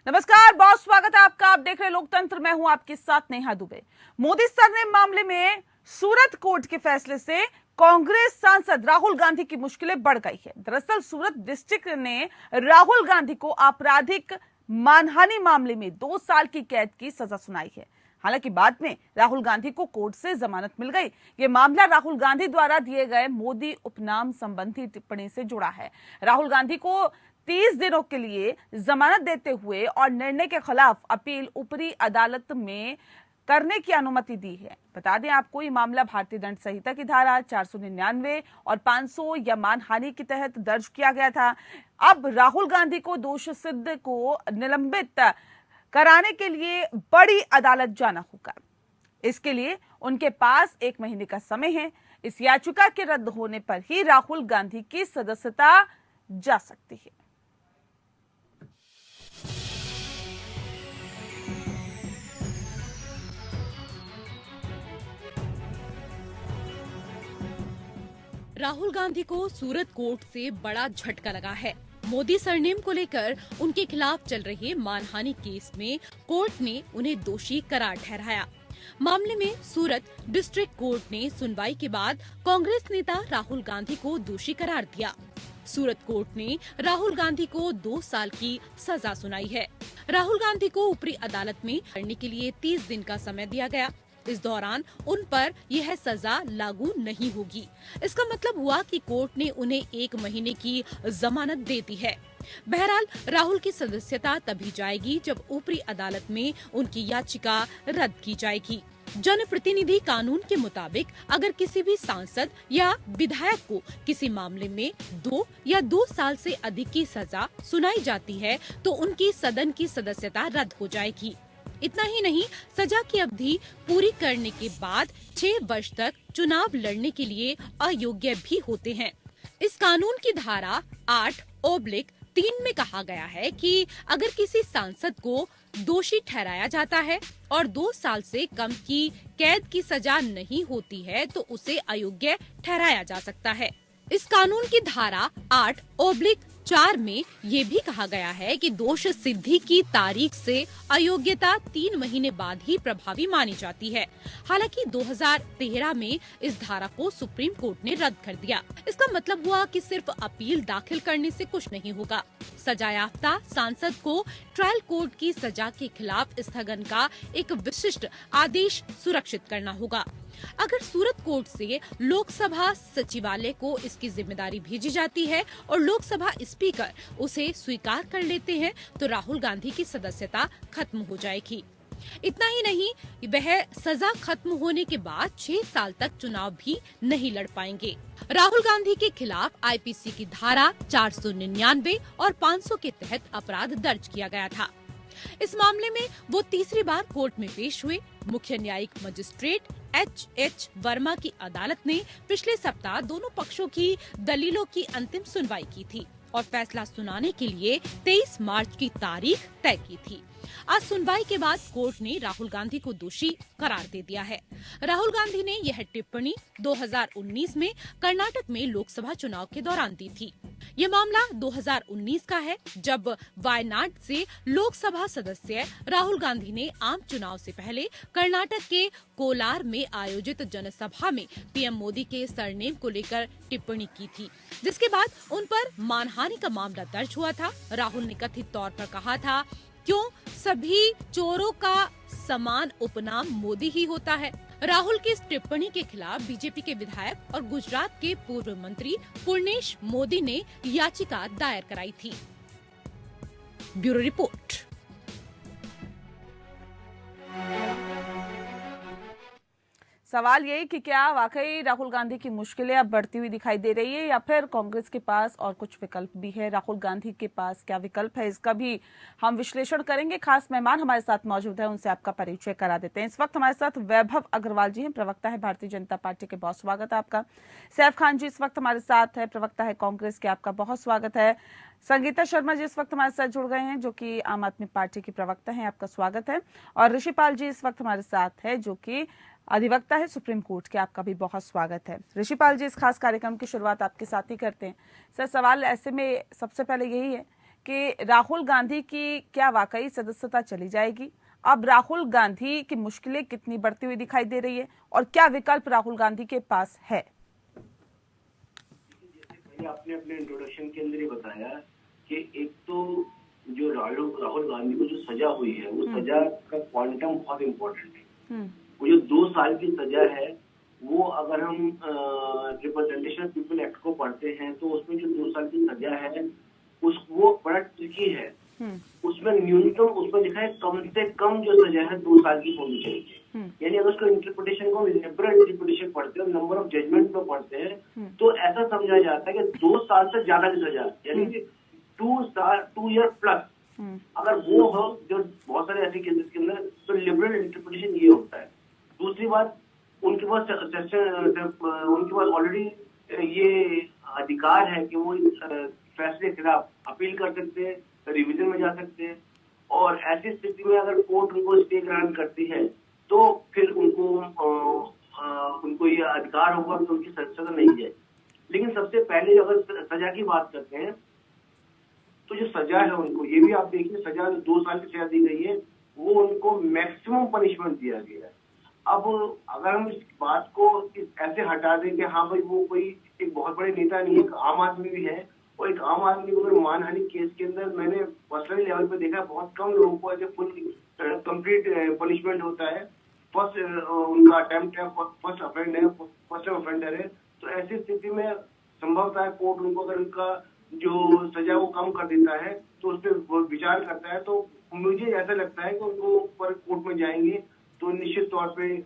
नमस्कार, बहुत स्वागत है आपका। आप देख रहे लोकतंत्र। मैं हूं आपके साथ नेहा दुबे। मोदी सरनेम मामले में सूरत कोर्ट के फैसले से कांग्रेस सांसद राहुल गांधी की मुश्किलें बढ़ गई है। दरअसल सूरत डिस्ट्रिक्ट ने राहुल गांधी को आपराधिक मानहानि मामले में 2 साल की कैद की सजा सुनाई है। हालांकि बाद में राहुल गांधी को कोर्ट से जमानत मिल गई। यह मामला राहुल गांधी द्वारा दिए गए मोदी उपनाम संबंधी टिप्पणी से जुड़ा है। राहुल गांधी को 30 दिनों के लिए जमानत देते हुए और निर्णय के खिलाफ अपील ऊपरी अदालत में करने की अनुमति दी है। बता दें आपको, ये मामला भारतीय दंड संहिता की धारा 499 और 500 या मानहानि के तहत दर्ज किया गया था। अब राहुल गांधी को दोष सिद्ध को निलंबित कराने के लिए बड़ी अदालत जाना होगा। इसके लिए उनके पास 1 महीने का समय है। इस याचिका के रद्द होने पर ही राहुल गांधी की सदस्यता जा सकती है। राहुल गांधी को सूरत कोर्ट से बड़ा झटका लगा है। मोदी सरनेम को लेकर उनके खिलाफ चल रहे मानहानि केस में कोर्ट ने उन्हें दोषी करार ठहराया। मामले में सूरत डिस्ट्रिक्ट कोर्ट ने सुनवाई के बाद कांग्रेस नेता राहुल गांधी को दोषी करार दिया। सूरत कोर्ट ने राहुल गांधी को 2 साल की सजा सुनाई है। राहुल गांधी को ऊपरी अदालत में करने के लिए 30 दिन का समय दिया गया। इस दौरान उन पर यह सजा लागू नहीं होगी। इसका मतलब हुआ कि कोर्ट ने उन्हें 1 महीने की जमानत दे दी है। बहरहाल राहुल की सदस्यता तभी जाएगी जब ऊपरी अदालत में उनकी याचिका रद्द की जाएगी। जनप्रतिनिधि कानून के मुताबिक अगर किसी भी सांसद या विधायक को किसी मामले में 2 या 2 साल से अधिक की सजा सुनाई जाती है तो उनकी सदन की सदस्यता रद्द हो जाएगी। इतना ही नहीं, सजा की अवधि पूरी करने के बाद 6 वर्ष तक चुनाव लड़ने के लिए अयोग्य भी होते हैं। इस कानून की धारा 8/3 में कहा गया है कि अगर किसी सांसद को दोषी ठहराया जाता है और 2 साल से कम की कैद की सजा नहीं होती है तो उसे अयोग्य ठहराया जा सकता है। इस कानून की धारा 8/4 में ये भी कहा गया है कि दोष सिद्धि की तारीख से अयोग्यता 3 महीने बाद ही प्रभावी मानी जाती है। हालांकि 2013 में इस धारा को सुप्रीम कोर्ट ने रद्द कर दिया। इसका मतलब हुआ कि सिर्फ अपील दाखिल करने से कुछ नहीं होगा। सजायाफ्ता सांसद को ट्रायल कोर्ट की सजा के खिलाफ स्थगन का एक विशिष्ट आदेश सुरक्षित करना होगा। अगर सूरत कोर्ट से लोकसभा सचिवालय को इसकी जिम्मेदारी भेजी जाती है और लोकसभा स्पीकर उसे स्वीकार कर लेते हैं तो राहुल गांधी की सदस्यता खत्म हो जाएगी। इतना ही नहीं, वह सजा खत्म होने के बाद 6 साल तक चुनाव भी नहीं लड़ पाएंगे। राहुल गांधी के खिलाफ आईपीसी की धारा 499 और 500 के तहत अपराध दर्ज किया गया था। इस मामले में वो तीसरी बार कोर्ट में पेश हुए। मुख्य न्यायिक मजिस्ट्रेट H वर्मा की अदालत ने पिछले सप्ताह दोनों पक्षों की दलीलों की अंतिम सुनवाई की थी और फैसला सुनाने के लिए 23 मार्च की तारीख तय की थी। आज सुनवाई के बाद कोर्ट ने राहुल गांधी को दोषी करार दे दिया है। राहुल गांधी ने यह टिप्पणी 2019 में कर्नाटक में लोकसभा चुनाव के दौरान दी थी। ये मामला 2019 का है, जब वायनाड से लोकसभा सदस्य राहुल गांधी ने आम चुनाव से पहले कर्नाटक के कोलार में आयोजित जनसभा में पीएम मोदी के सरनेम को लेकर टिप्पणी की थी, जिसके बाद उन पर मानहानि का मामला दर्ज हुआ था। राहुल ने कथित तौर पर कहा था, क्यों सभी चोरों का समान उपनाम मोदी ही होता है। राहुल की इस टिप्पणी के खिलाफ बीजेपी के विधायक और गुजरात के पूर्व मंत्री पूर्णेश मोदी ने याचिका दायर कराई थी। Bureau report. सवाल यही कि क्या वाकई राहुल गांधी की मुश्किलें अब बढ़ती हुई दिखाई दे रही है या फिर कांग्रेस के पास और कुछ विकल्प भी है। राहुल गांधी के पास क्या विकल्प है, इसका भी हम विश्लेषण करेंगे। खास मेहमान हमारे साथ मौजूद है, उनसे आपका परिचय करा देते हैं। इस वक्त हमारे साथ वैभव अग्रवाल जी हैं, प्रवक्ता है भारतीय जनता पार्टी के, बहुत स्वागत है आपका। सैफ खान जी इस वक्त हमारे साथ है, प्रवक्ता है कांग्रेस के, आपका बहुत स्वागत है। संगीता शर्मा जी इस वक्त हमारे साथ जुड़ गए हैं, जो कि आम आदमी पार्टी की प्रवक्ता हैं, आपका स्वागत है। और ऋषिपाल जी इस वक्त हमारे साथ है, जो कि अधिवक्ता है सुप्रीम कोर्ट के, आपका भी बहुत स्वागत है। ऋषिपाल जी, इस खास कार्यक्रम की शुरुआत आपके साथ ही करते हैं। सर, सवाल ऐसे में सबसे पहले यही है कि राहुल गांधी की क्या वाकई सदस्यता चली जाएगी? अब राहुल गांधी की मुश्किलें कितनी बढ़ती हुई दिखाई दे रही है और क्या विकल्प राहुल गांधी के पास है? आपने अपने इंट्रोडक्शन के अंदर ही बताया कि एक तो जो राहुल गांधी को जो सजा हुई है वो सजा का क्वांटम बहुत इम्पोर्टेंट है। वो जो 2 साल की सजा है वो अगर हम रिप्रेजेंटेशन पीपल एक्ट को पढ़ते हैं तो उसमें जो 2 साल की सजा है वो बड़ा ट्रिकी है। उसमें न्यूनतम उसमें लिखा है कम से कम जो सजा है 2 साल की होनी चाहिए। यानी अगर उसको इंटरप्रिटेशन को लिबरल इंटरप्रिटेशन पढ़ते हैं, नंबर ऑफ जजमेंट में पढ़ते हैं तो ऐसा समझा जाता है कि 2 साल से ज्यादा की सजा, यानी कि 2 ईयर प्लस अगर वो हो, जो बहुत सारे ऐसे केसेस के अंदर, तो लिबरल इंटरप्रिटेशन ये होता है। दूसरी बात, उनके पास ऑलरेडी ये अधिकार है कि वो फैसले के खिलाफ अपील कर सकते हैं, रिवीजन में जा सकते हैं, और ऐसी स्थिति में अगर कोर्ट उनको स्टे ग्रांट करती है तो फिर उनको ये अधिकार होगा कि उनकी सजा नहीं जाए। लेकिन सबसे पहले अगर सजा की बात करते हैं तो जो सजा है उनको, ये भी आप देखिए, सजा 2 साल की सजा दी गई है, वो उनको मैक्सिमम पनिशमेंट दिया गया है। अब अगर हम इस बात को ऐसे हटा दें कि हाँ भाई वो कोई एक बहुत बड़े नेता नहीं है, एक आम आदमी भी है, और एक आम आदमी को अगर मानहानि केस के अंदर मैंने पर्सनली लेवल पे देखा, बहुत कम लोगों को ऐसे फुल कंप्लीट पनिशमेंट होता है। फर्स्ट उनका अटेम्प्ट है, फर्स्ट ऑफेंडर है, तो ऐसी स्थिति में संभवतः है कोर्ट उनको अगर उनका जो सजा वो कम कर देता है तो उस पर विचार करता है। तो मुझे ऐसा लगता है कि उनको पर कोर्ट में जाएंगे तो निश्चित तौर पे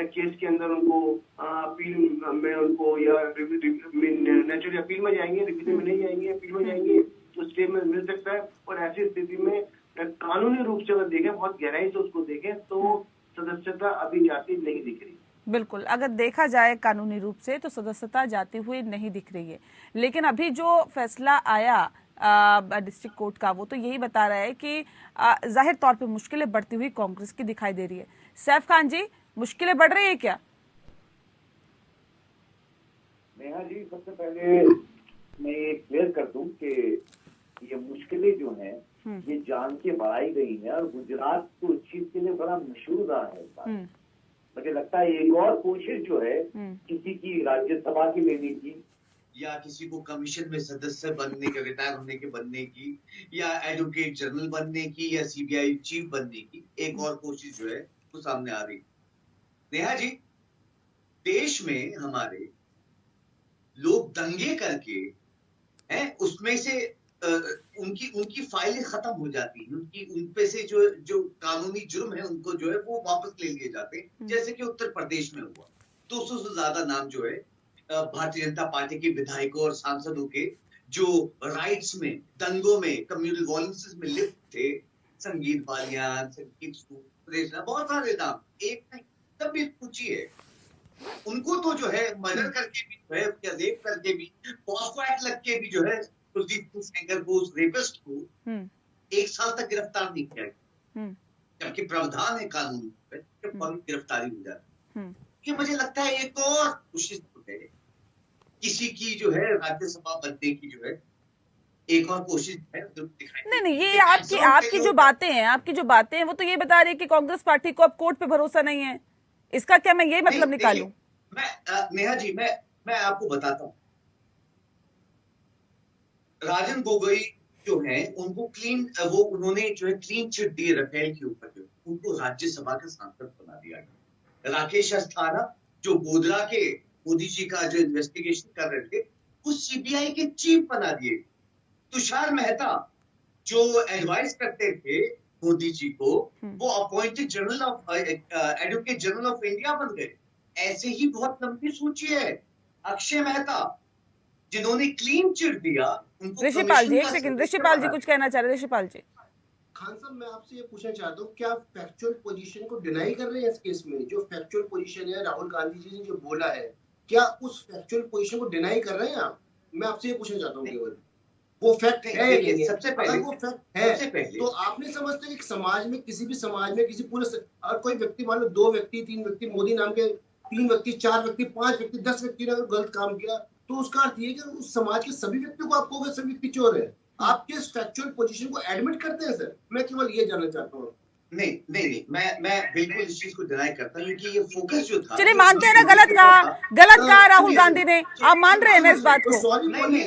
केस के अंदर उनको अपील में उनको, या नेचुरली अपील में जाएंगे, रिवीजन में नहीं जाएंगे, अपील में जाएंगे तो स्टे में मिल सकता है। और ऐसी स्थिति में कानूनी रूप से अगर देखें, बहुत गहराई से उसको देखें, तो सदस्यता अभी जाती नहीं दिख रही। बिल्कुल, अगर देखा जाए कानूनी रूप से तो सदस्यता जाती हुई नहीं दिख रही है। लेकिन अभी जो फैसला आया डिस्ट्रिक्ट कोर्ट का, वो तो यही बता रहा है कि जाहिर तौर पे मुश्किलें बढ़ती हुई कांग्रेस की दिखाई दे रही है। सैफ खान जी, मुश्किलें बढ़ रही है क्या? नेहा जी, सबसे पहले मैं ये क्लियर कर दूं कि ये मुश्किलें जो हैं ये जान के बढ़ाई गई हैं, और गुजरात तो इस चीज के लिए बड़ा मशहूर रहा है। मुझे लगता है एक और कोशिश जो है किसी की राज्यसभा की लेने की, या किसी को कमीशन में सदस्य बनने के, रिटायर होने के बनने की, या एडवोकेट जनरल बनने की, या सीबीआई चीफ बनने की एक और कोशिश जो है वो सामने आ रही। नेहा जी, देश में हमारे लोग दंगे करके हैं, उसमें से उनकी फाइलें खत्म हो जाती हैं, उनपे से जो कानूनी जुर्म है उनको जो है वो वापस ले लिए जाते हैं, जैसे कि उत्तर प्रदेश में हुआ। 200 से ज्यादा नाम जो है भारतीय जनता पार्टी के विधायकों और सांसदों के जो राइट्स में, दंगों में, कम्युनल वायलेंस में लिप्त थे, संगीत बालियान, संगीत सुरेश, बहुत सारे नाम, एक नहीं, तब भी पूछिए उनको तो जो है मर्डर करके भी जो है, या रेप करके भी, पॉस्को एक्ट लग के भी जो है कुलदीप सेंगर को, उस रेपिस्ट को 1 साल तक गिरफ्तार नहीं किया गया, जबकि प्रावधान है कानून में कि गिरफ्तारी हो जाती। ये मुझे लगता है एक और कोशिश है किसी की जो है राज्यसभा बनने की, जो है एक और कोशिश है दिखाई। नहीं, ये आपकी जो बातें हैं वो तो ये बता रही है कि कांग्रेस पार्टी को अब कोर्ट पे भरोसा नहीं है। इसका क्या मैं ये मतलब निकालूं? नेहा जी, मैं आपको बताता हूँ, राजन गोगोई जो है उनको उन्होंने जो है क्लीन चिट दी राफेल के ऊपर, जो उनको राज्यसभा का सांसद बना दिया गया। राकेश अस्थाना जो गोधरा के मोदी जी का जो इन्वेस्टिगेशन कर रहे थे, वो सीबीआई के चीफ बना दिए। तुषार मेहता जो एडवाइस करते थे मोदी जी को, वो appointed general of advocate general of India बन गए। ऐसे ही बहुत लंबी सूची है। अक्षय मेहता जिन्होंने क्लीन चिट दिया, उनको ऋषिपाल जी, एक सेकंड, ऋषिपाल जी कुछ कहना चाह रहे हैं। ऋषिपाल जी। खान साहब, मैं आपसे ये पूछना चाहता हूँ, क्या फैक्चुअल पोजीशन को डिनाई कर रहे हैं इस केस में? जो फैक्चुअल पोजीशन है, राहुल गांधी जी ने जो बोला है, क्या उस फैक्चुअल पोजीशन को डिनाई कर रहे हैं आप? मैं आपसे ये पूछना चाहता हूँ केवल वो फैक्ट है। सबसे पहले वो फैक्ट है तो आप नहीं समझते कि समाज में, किसी भी समाज में, किसी पूरे और कोई व्यक्ति, मान लो 2 व्यक्ति, 3 व्यक्ति, मोदी नाम के 3 व्यक्ति, 4 व्यक्ति, 5 व्यक्ति, 10 व्यक्ति ने अगर गलत काम किया, तो उसका अर्थ ये कि उस समाज के सभी व्यक्तियों को आप कहोगे सभी व्यक्ति चोर है। आप किस फैक्चुअल पोजीशन को एडमिट करते हैं सर? मैं केवल ये जानना चाहता हूँ। नहीं, मैं बिल्कुल इस चीज को डिनाई करता हूँ, क्योंकि ये फोकस जो था, चलिए मानते हैं ना गलत कहा राहुल गांधी ने, आप मान रहे हैं ना इस बात को? सॉरी बोलिए,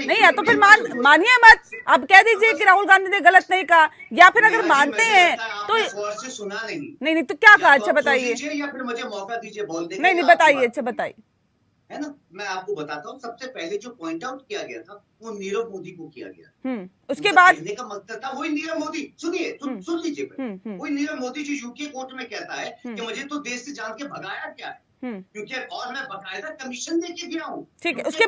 नहीं है तो फिर मानिए मत, अब कह दीजिए कि राहुल गांधी ने गलत नहीं कहा, या फिर अगर मानते हैं तो से सुना नहीं तो क्या कहा? अच्छा बताइए। या फिर मुझे मौका दीजिए बोलने का। नहीं बताइए, अच्छा बताइए। है ना, मैं आपको बताता हूँ। सबसे पहले जो पॉइंट आउट किया गया था वो नीरव मोदी को किया गया। उसके बाद कहने का मकसद था, वही नीरव मोदी, सुनिए सुन लीजिए, वही नीरव मोदी जो यूके कोर्ट में कहता है कि मुझे तो देश से जान के भगाया क्या है, क्योंकि और मैं बकायदा कमिशन देके गया हूँ। ठीक है, उसके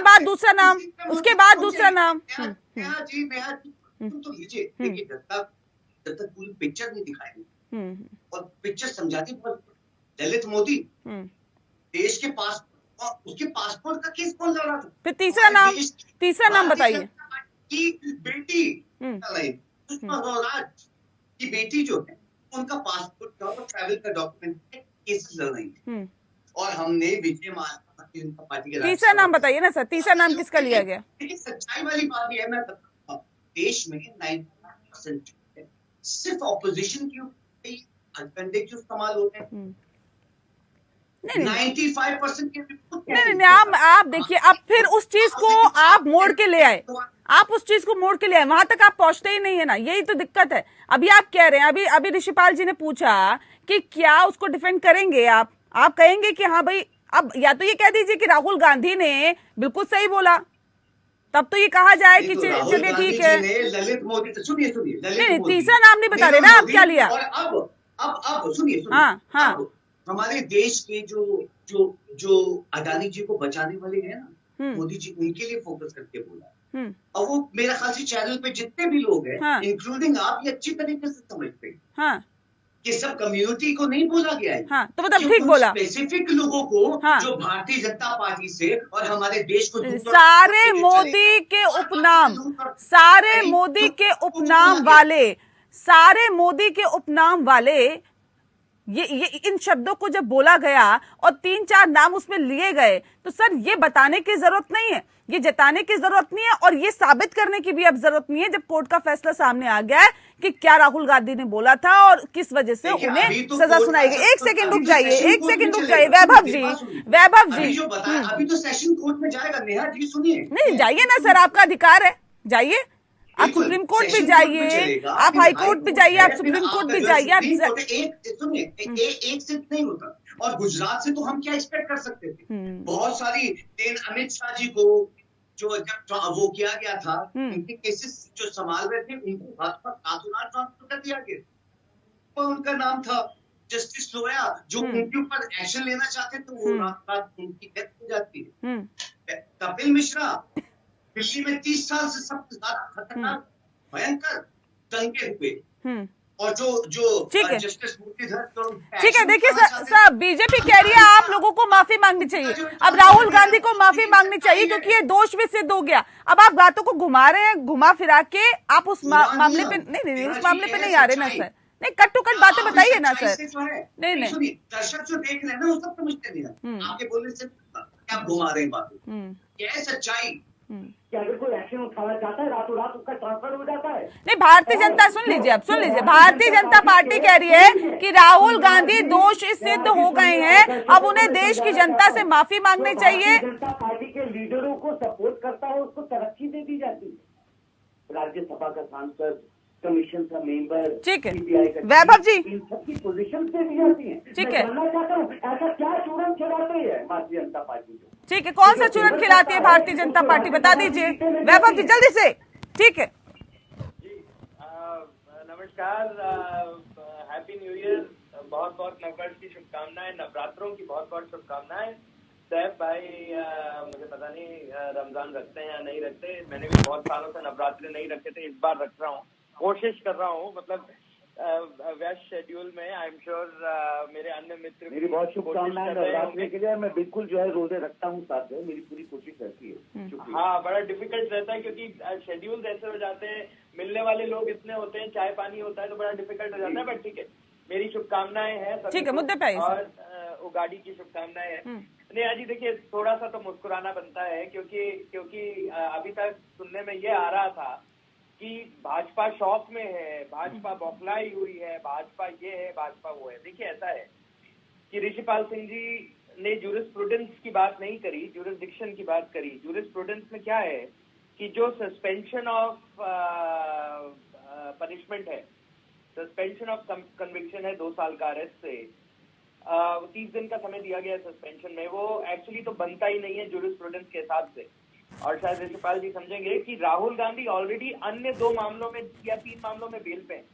बाद दूसरा नाम, नेहा जी तुम तो लीजिए, देखिए जब तक पूरी पिक्चर नहीं दिखाएंगे और पिक्चर समझाती, दलित मोदी देश के पास और उसके पासपोर्ट का केस कौन लड़ रहा था? फिर तीसरा नाम बताइए। की बेटी सुषमा स्वराज की बेटी जो है, उनका पासपोर्ट का और ट्रैवल का डॉक्यूमेंट केस लड़ रही थी, और हमने विजय माल्या पार्टी के तीसरा नाम बताइए ना सर, तीसरा नाम किसका लिया गया? देखिए सच्चाई वाली बात यह है, मैं बताता हूं, देश में 90% सिर्फ ऑपोजिशन के हथकंडे क्यों इस्तेमाल होते हैं? 95% के नहीं, आप देखिए, अब फिर उस चीज को आप मोड़ के ले आए, वहां तक आप पहुंचते ही नहीं है ना, यही तो दिक्कत है। अभी आप कह रहे हैं, अभी ऋषिपाल जी ने पूछा कि क्या उसको डिफेंड करेंगे आप कहेंगे कि हाँ भाई, अब या तो ये कह दीजिए कि राहुल गांधी ने बिल्कुल सही बोला, तब तो ये कहा जाए कि चलिए ठीक है। ललित मोदी, सुनिए नहीं, तीसरा नाम नहीं बता रहे ना आप, क्या लिया? अब सुनिए, हाँ, हमारे देश के जो अडानी जी को बचाने वाले हैं ना, मोदी जी, उनके लिए फोकस करके बोला। और वो मेरा ख्याल से चैनल पे जितने भी लोग हैं, इंक्लूडिंग आप, ये अच्छी तरीके से समझते हैं कि सब कम्युनिटी को नहीं बोला गया है। तो मतलब ठीक बोला, स्पेसिफिक लोगों को, जो भारतीय जनता पार्टी से और हमारे देश को सारे मोदी के उपनाम वाले ये इन शब्दों को जब बोला गया और 3-4 नाम उसमें लिए गए, तो सर ये बताने की जरूरत नहीं है, ये जताने की जरूरत नहीं है, और ये साबित करने की भी अब जरूरत नहीं है, जब कोर्ट का फैसला सामने आ गया है कि क्या राहुल गांधी ने बोला था और किस वजह से उन्हें सजा सुनाई गई। एक सेकंड रुक जाइए वैभव जी, अभी तो सेशन कोर्ट में जाएगा। नेहा जी सुनिए, नहीं जाइए ना सर, आपका अधिकार है, जाइए, आप सुप्रीम कोर्ट भी जाइए, आप हाई कोर्ट भी जाइए, आप सुप्रीम कोर्ट भी जाइए। आप सुनिए, एक से नहीं होता, और गुजरात से तो हम क्या एक्सपेक्ट कर सकते थे? बहुत सारी अमित शाह जी को जो जब वो किया गया था, उनके केसेस जो संभाल रहे थे, उनको ट्रांसफर कर दिया गया, और उनका नाम था जस्टिस लोया, जो उनके ऊपर एक्शन लेना चाहते थे, वो उनकी डेथ हो जाती है। कपिल मिश्रा दिल्ली में 30 साल से सबसे ज्यादा खतरनाक भयंकर दंगे हुए, और जो जस्टिस मुरलीधर, ठीक है। देखिए सर, बीजेपी कह रही है आप लोगों को माफी मांगनी चाहिए, अब राहुल गांधी को माफी मांगनी चाहिए क्योंकि ये दोष भी सिद्ध हो गया। अब आप बातों को घुमा रहे हैं, घुमा फिरा के आप उस मामले पे नहीं उस मामले पे नहीं आ रहे ना सर, नहीं कट टू कट बातें बताइए ना सर। नहीं दर्शक जो देख रहे हैं ना, वो सब समझते नहीं, आपके बोलने से क्या घुमा रहे हैं बातें, क्या है सच्चाई? क्या अगर कोई एक्शन उठाना चाहता है, रातों रात उसका ट्रांसफर हो जाता है? नहीं, भारतीय जनता, सुन लीजिए, भारतीय जनता पार्टी कह रही है कि राहुल गांधी दोष सिद्ध हो गए हैं, अब उन्हें देश की जनता से माफी मांगनी चाहिए। जनता पार्टी के लीडरों को सपोर्ट करता है, उसको तरक्की दे दी जाती है, राज्यसभा का सांसद, कमीशन का मेंबर, ठीक है वैभव जी, इन सबकी पोजीशन दे दी जाती है। ठीक है, जानना चाहता हूँ ऐसा क्या चूरन खिलाती है भारतीय जनता पार्टी को? ठीक है, कौन सा चूरन खिलाती है भारतीय जनता पार्टी, बता दीजिए वैभव जी जल्दी से। ठीक है जी, नमस्कार, हैप्पी न्यू ईयर, बहुत बहुत नववर्ष की शुभकामनाएं, नवरात्रों की बहुत बहुत शुभकामनाएं। सैफ भाई, मुझे पता नहीं रमजान रखते हैं या नहीं रखते, मैंने भी बहुत सालों से नवरात्रि नहीं रखे थे, इस बार रख रहा हूँ, कोशिश कर रहा हूँ, मतलब व्यस्त शेड्यूल में। आई एम श्योर मेरे अन्य मित्र, मेरी बहुत शुभकामनाएं नवरात्रि के लिए। मैं बिल्कुल जो है रोजे रखता हूँ साथ में, मेरी पूरी कोशिश रहती है। हाँ, बड़ा डिफिकल्ट रहता है क्योंकि शेड्यूल ऐसे हो जाते हैं, मिलने वाले लोग इतने होते हैं, चाय पानी होता है, तो बड़ा डिफिकल्ट हो जाता है, बट ठीक है, मेरी शुभकामनाएं हैं। ठीक है, मुद्दे पे और उगाड़ी की शुभकामनाएं हैं। नेहा जी देखिए, थोड़ा सा तो मुस्कुराना बनता है, क्योंकि अभी तक सुनने में ये आ रहा था कि भाजपा शौक में है, भाजपा बौखलाई हुई है, भाजपा ये है, भाजपा वो है। देखिए ऐसा है कि ऋषिपाल सिंह जी ने जूरिस्प्रूडेंस की बात नहीं करी, जूरिसडिक्शन की बात करी। जूरिस्प्रूडेंस में क्या है कि जो सस्पेंशन ऑफ पनिशमेंट है, सस्पेंशन ऑफ कन्विक्शन है 2 साल का अरेस्ट से, 30 दिन का समय दिया गया है सस्पेंशन में, वो एक्चुअली तो बनता ही नहीं है जूरिस्प्रूडेंस के हिसाब से। और शायद ऋषिपाल जी समझेंगे कि राहुल गांधी ऑलरेडी अन्य 2 मामलों में या 3 मामलों में बेल पे हैं।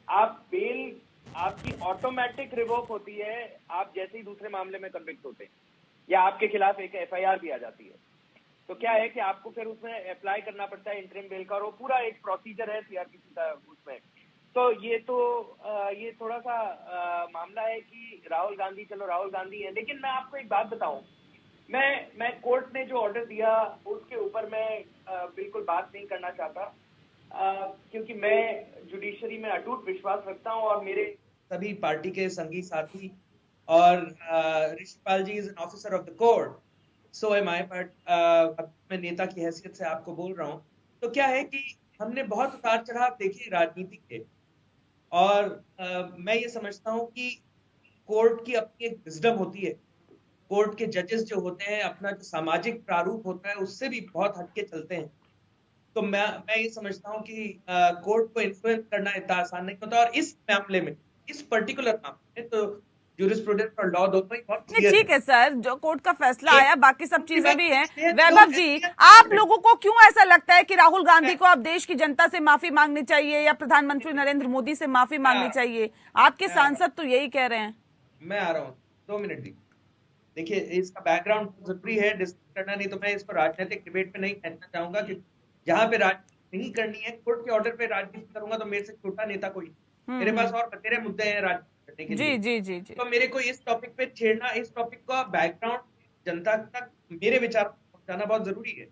आप बेल आपकी ऑटोमेटिक रिवोक होती है आप जैसे ही दूसरे मामले में कन्विक्ट होते हैं, या आपके खिलाफ एक FIR भी आ जाती है। तो क्या है कि आपको फिर उसमें अप्लाई करना पड़ता है इंटरिम बेल का, और वो पूरा एक प्रोसीजर है CRPC का उसमें। तो ये थोड़ा सा मामला है कि राहुल गांधी, चलो राहुल गांधी है, लेकिन मैं आपको एक बात बताऊं, मैं कोर्ट ने जो ऑर्डर दिया उसके ऊपर मैं बिल्कुल बात नहीं करना चाहता, क्योंकि मैं जुडिशरी में अटूट विश्वास रखता हूं, और मेरे सभी पार्टी के संगी साथी, और Rishipal ji is an officer of the court, so am I, but मैं नेता की हैसियत से आपको बोल रहा हूँ। तो क्या है कि हमने बहुत उतार चढ़ाव देखे राजनीति के, और मैं ये समझता हूँ कि कोर्ट की अपनी एक विजडम होती है। कोर्ट के जजेस जो होते हैं अपना जो सामाजिक प्रारूप होता है उससे भी बहुत हटके चलते हैं। तो मैं ये समझता हूँ कि कोर्ट को इन्फ्लुएंस करना इतना आसान नहीं होता, और इस मामले में, इस पर्टिकुलर मामले में तो जूरिस्प्रूडेंस और लॉ दोनों ही बहुत क्लियर ठीक है सर, जो कोर्ट का फैसला आया, बाकी सब चीजें भी हैं। तो वैभव जी, आप लोगों को क्यों ऐसा लगता है कि राहुल गांधी को अब देश की जनता से माफी मांगनी चाहिए या प्रधानमंत्री नरेंद्र मोदी से माफी मांगनी चाहिए? आपके सांसद तो यही कह रहे हैं। मैं आ रहा हूँ, 2 मिनट दी। देखिए, इसका बैकग्राउंड जरूरी है डिस्कस करना, नहीं तो मैं इसको राजनीतिक डिबेट पे नहीं कहना चाहूंगा कि जहां पे राजनीति नहीं करनी है, कोर्ट के ऑर्डर पे राजनीति करूंगा तो मेरे से छोटा नेता कोई, मेरे पास और बतेरे मुद्दे हैं राजनीति करने के लिए। जी। तो मेरे को इस टॉपिक पे छेड़ना, इस टॉपिक का बैकग्राउंड जनता तक मेरे विचार पहुंचाना बहुत जरूरी है।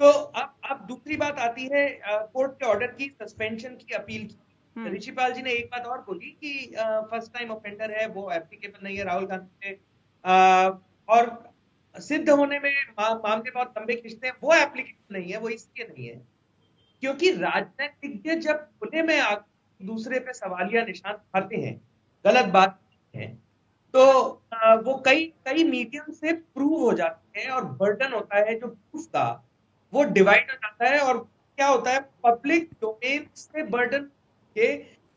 तो अब दूसरी बात आती है कोर्ट के ऑर्डर की, सस्पेंशन की, अपील की। ऋषिपाल जी ने एक बात और बोली कि फर्स्ट टाइम ऑफेंडर है, वो एप्लीकेबल नहीं है राहुल गांधी पे, और सिद्ध होने में मामले बहुत लंबे खींचते हैं, वो एप्लीकेबल नहीं है। वो इसलिए नहीं है क्योंकि राजनीतिज्ञ जब खुले में दूसरे पे सवालिया निशान उठाते हैं, गलत बात है, तो वो कई मीडियम से प्रूव हो जाते हैं, और बर्डन होता है जो प्रूफ का, वो डिवाइड हो जाता है। और क्या होता है, पब्लिक डोमेन से बर्डन के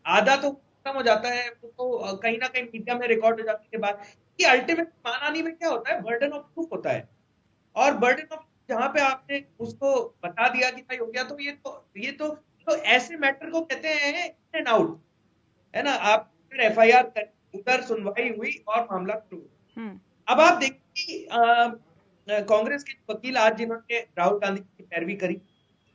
आधा तो खत्म हो जाता है, तो कहीं ना कहीं मीडिया में रिकॉर्ड हो जाने के बाद कि अल्टीमेट मानानी में क्या होता है, बर्डन ऑफ प्रूफ होता है। और बर्डन ऑफ जहां पे आपने उसको बता दिया कि भाई हो गया, तो ये तो ऐसे मैटर को कहते हैं इन एंड आउट, है ना। आप फिर FIR कर, उधर सुनवाई हुई और मामला शुरू। अब आप देखिए कि कांग्रेस के वकील आज जिन्होंने राहुल गांधी की पैरवी करी,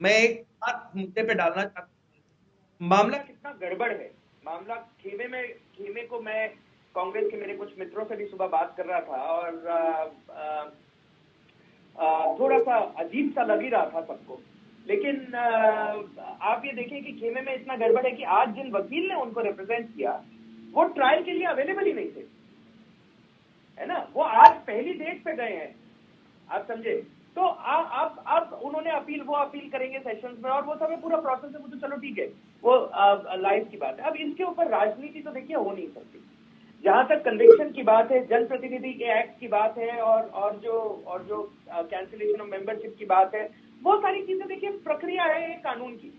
मैं एक बात मुद्दे पे डालना चाहता हूँ, मामला कितना गड़बड़ है। मामला खेमे को मैं कांग्रेस के मेरे कुछ मित्रों से भी सुबह बात कर रहा था, और थोड़ा सा अजीब सा लग ही रहा था सबको। लेकिन आप ये देखें कि खेमे में इतना गड़बड़ है कि आज जिन वकील ने उनको रिप्रेजेंट किया वो ट्रायल के लिए अवेलेबल ही नहीं थे, है ना। वो आज पहली डेट पे गए हैं, आप समझे। तो अब उन्होंने वो अपील करेंगे सेशंस में, और वो सब पूरा प्रोसेस है, वो तो चलो ठीक है, वो लाइव की बात है। अब इसके ऊपर राजनीति तो देखिए हो नहीं सकती। जहां तक कन्विक्शन की बात है, जनप्रतिनिधि के एक्ट की बात है, और जो कैंसिलेशन ऑफ मेंबरशिप की बात है, वो सारी चीजें देखिए प्रक्रिया है कानून की,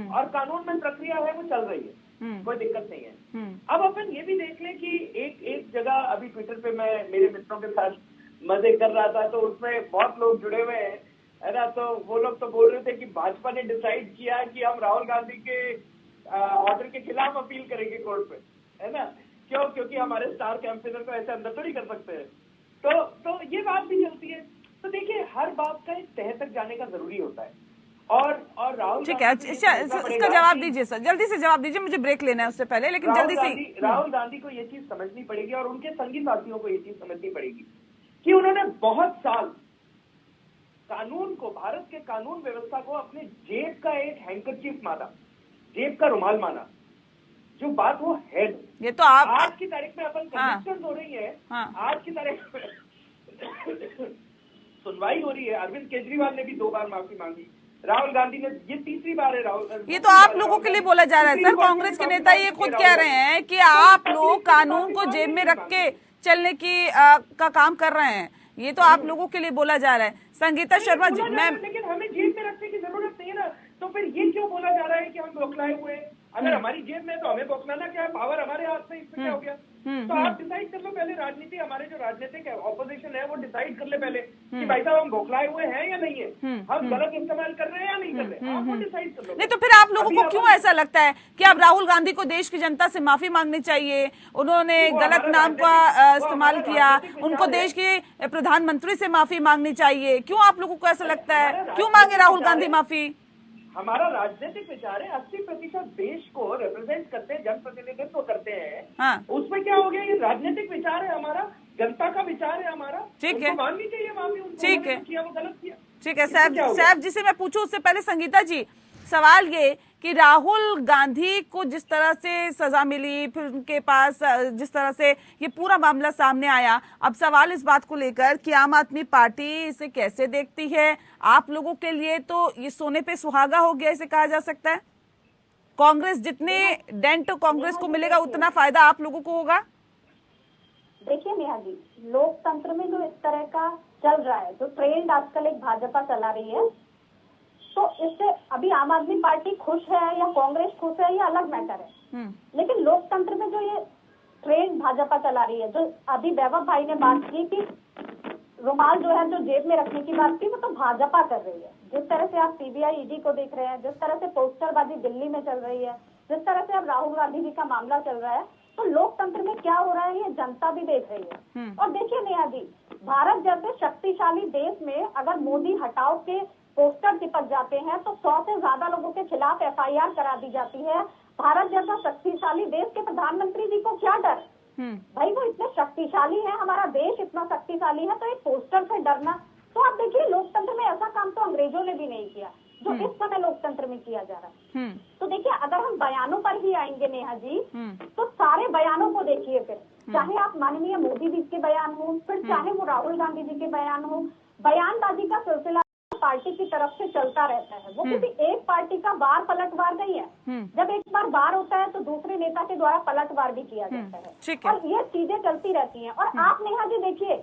और कानून में प्रक्रिया है, वो चल रही है, कोई दिक्कत नहीं है। अब अपन ये भी देख लें कि एक जगह अभी ट्विटर पे मैं मेरे मित्रों के साथ मजे कर रहा था, तो उसमें बहुत लोग जुड़े हुए हैं, है ना। तो वो लोग तो बोल रहे थे कि भाजपा ने डिसाइड किया कि हम राहुल गांधी के ऑर्डर के खिलाफ अपील करेंगे कोर्ट पे, है ना। क्योंकि हमारे स्टार कैंपेनर को ऐसे अंदर थोड़ी कर सकते हैं। तो ये बात भी चलती है। तो देखिए, हर बात का एक तह तक जाने का जरूरी होता है, और राहुल, ठीक है, इसका जवाब दीजिए सर, जल्दी से जवाब दीजिए, मुझे ब्रेक लेना है उससे पहले, लेकिन जल्दी से। राहुल गांधी को ये चीज समझनी पड़ेगी, और उनके संगी साथियों को ये चीज समझनी पड़ेगी कि उन्होंने बहुत साल कानून को, भारत के कानून व्यवस्था को अपने जेब का एक हैंकरचीफ माना, जेब का रुमाल माना, जो बात वो है नहीं। ये तो आप आज की तारीख में अपन कमिश्नर हो रही है, आज की तारीख में सुनवाई हो रही है। अरविंद केजरीवाल ने भी 2 बार माफी मांगी, राहुल गांधी ने, ये तीसरी बार है राहुल। ये तो आप लोगों के लिए बोला जा रहा है सर। कांग्रेस के नेता ये खुद कह रहे हैं कि आप लोग कानून को जेब में रख के चलने की का काम कर रहे हैं। ये तो आप लोगों के लिए बोला जा रहा है। संगीता शर्मा जी, मैं लेकिन हमें जेब में रखने की जरूरत नहीं है ना, तो फिर ये क्यों बोला जा रहा है कि हम बौखलाए हुए हैं? अगर हमारी जेब में तो हमें बौखलाना क्या है? पावर हमारे हाथ में, इसमें क्या हो गया? तो आप डिसाइड कर लो पहले। राजनीति, हमारे जो राजनीतिक ऑपोजिशन है वो डिसाइड कर ले पहले कि भाई साहब हम बौखलाए हुए हैं या नहीं है, हम गलत इस्तेमाल कर रहे हैं या नहीं कर रहे, आप वो डिसाइड कर लो। नहीं तो फिर आप लोगों को क्यों ऐसा लगता है कि अब राहुल गांधी को देश की जनता से माफी मांगनी चाहिए? उन्होंने गलत नाम का इस्तेमाल किया, उनको देश के प्रधानमंत्री से माफी मांगनी चाहिए। क्यों आप लोगों को ऐसा लगता है? क्यों मांगे राहुल गांधी माफी? हमारा राजनीतिक विचार है, 80% देश को रिप्रेजेंट करते हैं, जनप्रतिनिधित्व करते हैं। हाँ। उसमें क्या हो गया? ये राजनीतिक विचार है हमारा, जनता का विचार है हमारा। ठीक है, माननी चाहिए माफी। ठीक है, किया वो गलत किया। ठीक है। साहब जी से मैं पूछूं उससे पहले संगीता जी, सवाल ये कि राहुल गांधी को जिस तरह से सजा मिली, फिर उनके पास जिस तरह से ये पूरा मामला सामने आया, अब सवाल इस बात को लेकर कि आम आदमी पार्टी इसे कैसे देखती है? आप लोगों के लिए तो ये सोने पे सुहागा हो गया, इसे कहा जा सकता है। कांग्रेस जितने डेंट कांग्रेस को मिलेगा उतना फायदा आप लोगों को होगा। देखिए नेहा जी, लोकतंत्र में जो इस तरह का चल रहा है, जो ट्रेंड आजकल एक भाजपा चला रही है, तो इससे अभी आम आदमी पार्टी खुश है या कांग्रेस खुश है, ये अलग मैटर है। लेकिन लोकतंत्र में जो ये ट्रेंड भाजपा चला रही है, जो अभी वैभव भाई ने बात की कि रुमाल जो है जो जेब में रखने की बात की, वो तो भाजपा कर रही है। जिस तरह से आप सीबीआई ईडी को देख रहे हैं, जिस तरह से पोस्टरबाजी दिल्ली में चल रही है, जिस तरह से अब राहुल गांधी जी का मामला चल रहा है, तो लोकतंत्र में क्या हो रहा है ये जनता भी देख रही है। और देखिए नेहा जी, भारत जैसे शक्तिशाली देश में अगर मोदी हटाओ के पोस्टर चिपक जाते हैं तो 100 से ज्यादा लोगों के खिलाफ FIR करा दी जाती है। भारत जैसा शक्तिशाली देश के प्रधानमंत्री जी को क्या डर? भाई वो इतने शक्तिशाली है, हमारा देश इतना शक्तिशाली है, तो एक पोस्टर से डरना? तो आप देखिए लोकतंत्र में ऐसा काम तो अंग्रेजों ने भी नहीं किया जो इस समय लोकतंत्र में किया जा रहा है। तो देखिए अगर हम बयानों पर ही आएंगे नेहा जी, तो सारे बयानों को देखिए, फिर चाहे आप माननीय मोदी जी के बयान हो, फिर चाहे वो राहुल गांधी जी के बयान हो, बयानबाजी का सिलसिला पार्टी की तरफ से चलता रहता है। वो किसी एक पार्टी का बार पलटवार नहीं है। जब एक बार बार होता है तो दूसरे नेता के द्वारा पलटवार भी किया जाता है, और ये चीजें चलती रहती हैं। और आप नेहा जी देखिए,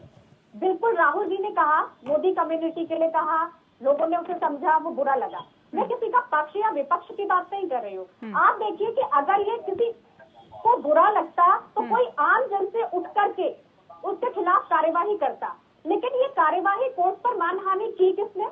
बिल्कुल राहुल जी ने कहा, मोदी कम्युनिटी के लिए कहा, लोगों ने उसे समझा, वो बुरा लगा। मैं किसी का पक्ष या विपक्ष की बात नहीं कर रही हूँ। आप देखिए कि अगर ये किसी को बुरा लगता तो कोई आम जन से उठ करके उसके खिलाफ कार्यवाही करता, लेकिन ये कार्यवाही कोर्ट पर मानहानि की किसने?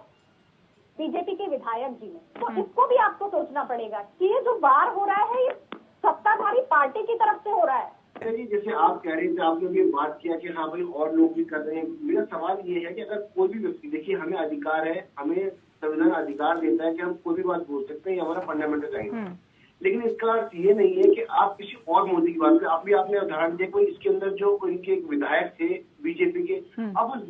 बीजेपी के विधायक जी ने। तो इसको भी आपको सोचना पड़ेगा कि ये जो वार हो रहा है ये सत्ताधारी पार्टी की तरफ से हो रहा है। जी, जैसे आप कह रहे थे, आपने भी बात किया कि हाँ भाई और लोग भी कर रहे हैं। मेरा सवाल ये है कि अगर कोई भी व्यक्ति, देखिए हमें अधिकार है, हमें संविधान अधिकार देता है कि हम कोई भी बात बोल सकते हैं, ये हमारा फंडामेंटल राइट है। लेकिन इसका अर्थ ये नहीं है कि आप किसी और मोदी की बात करें। अभी आपने उदाहरण दिया, कोई इसके अंदर जो इनके एक विधायक थे बीजेपी के, अब उस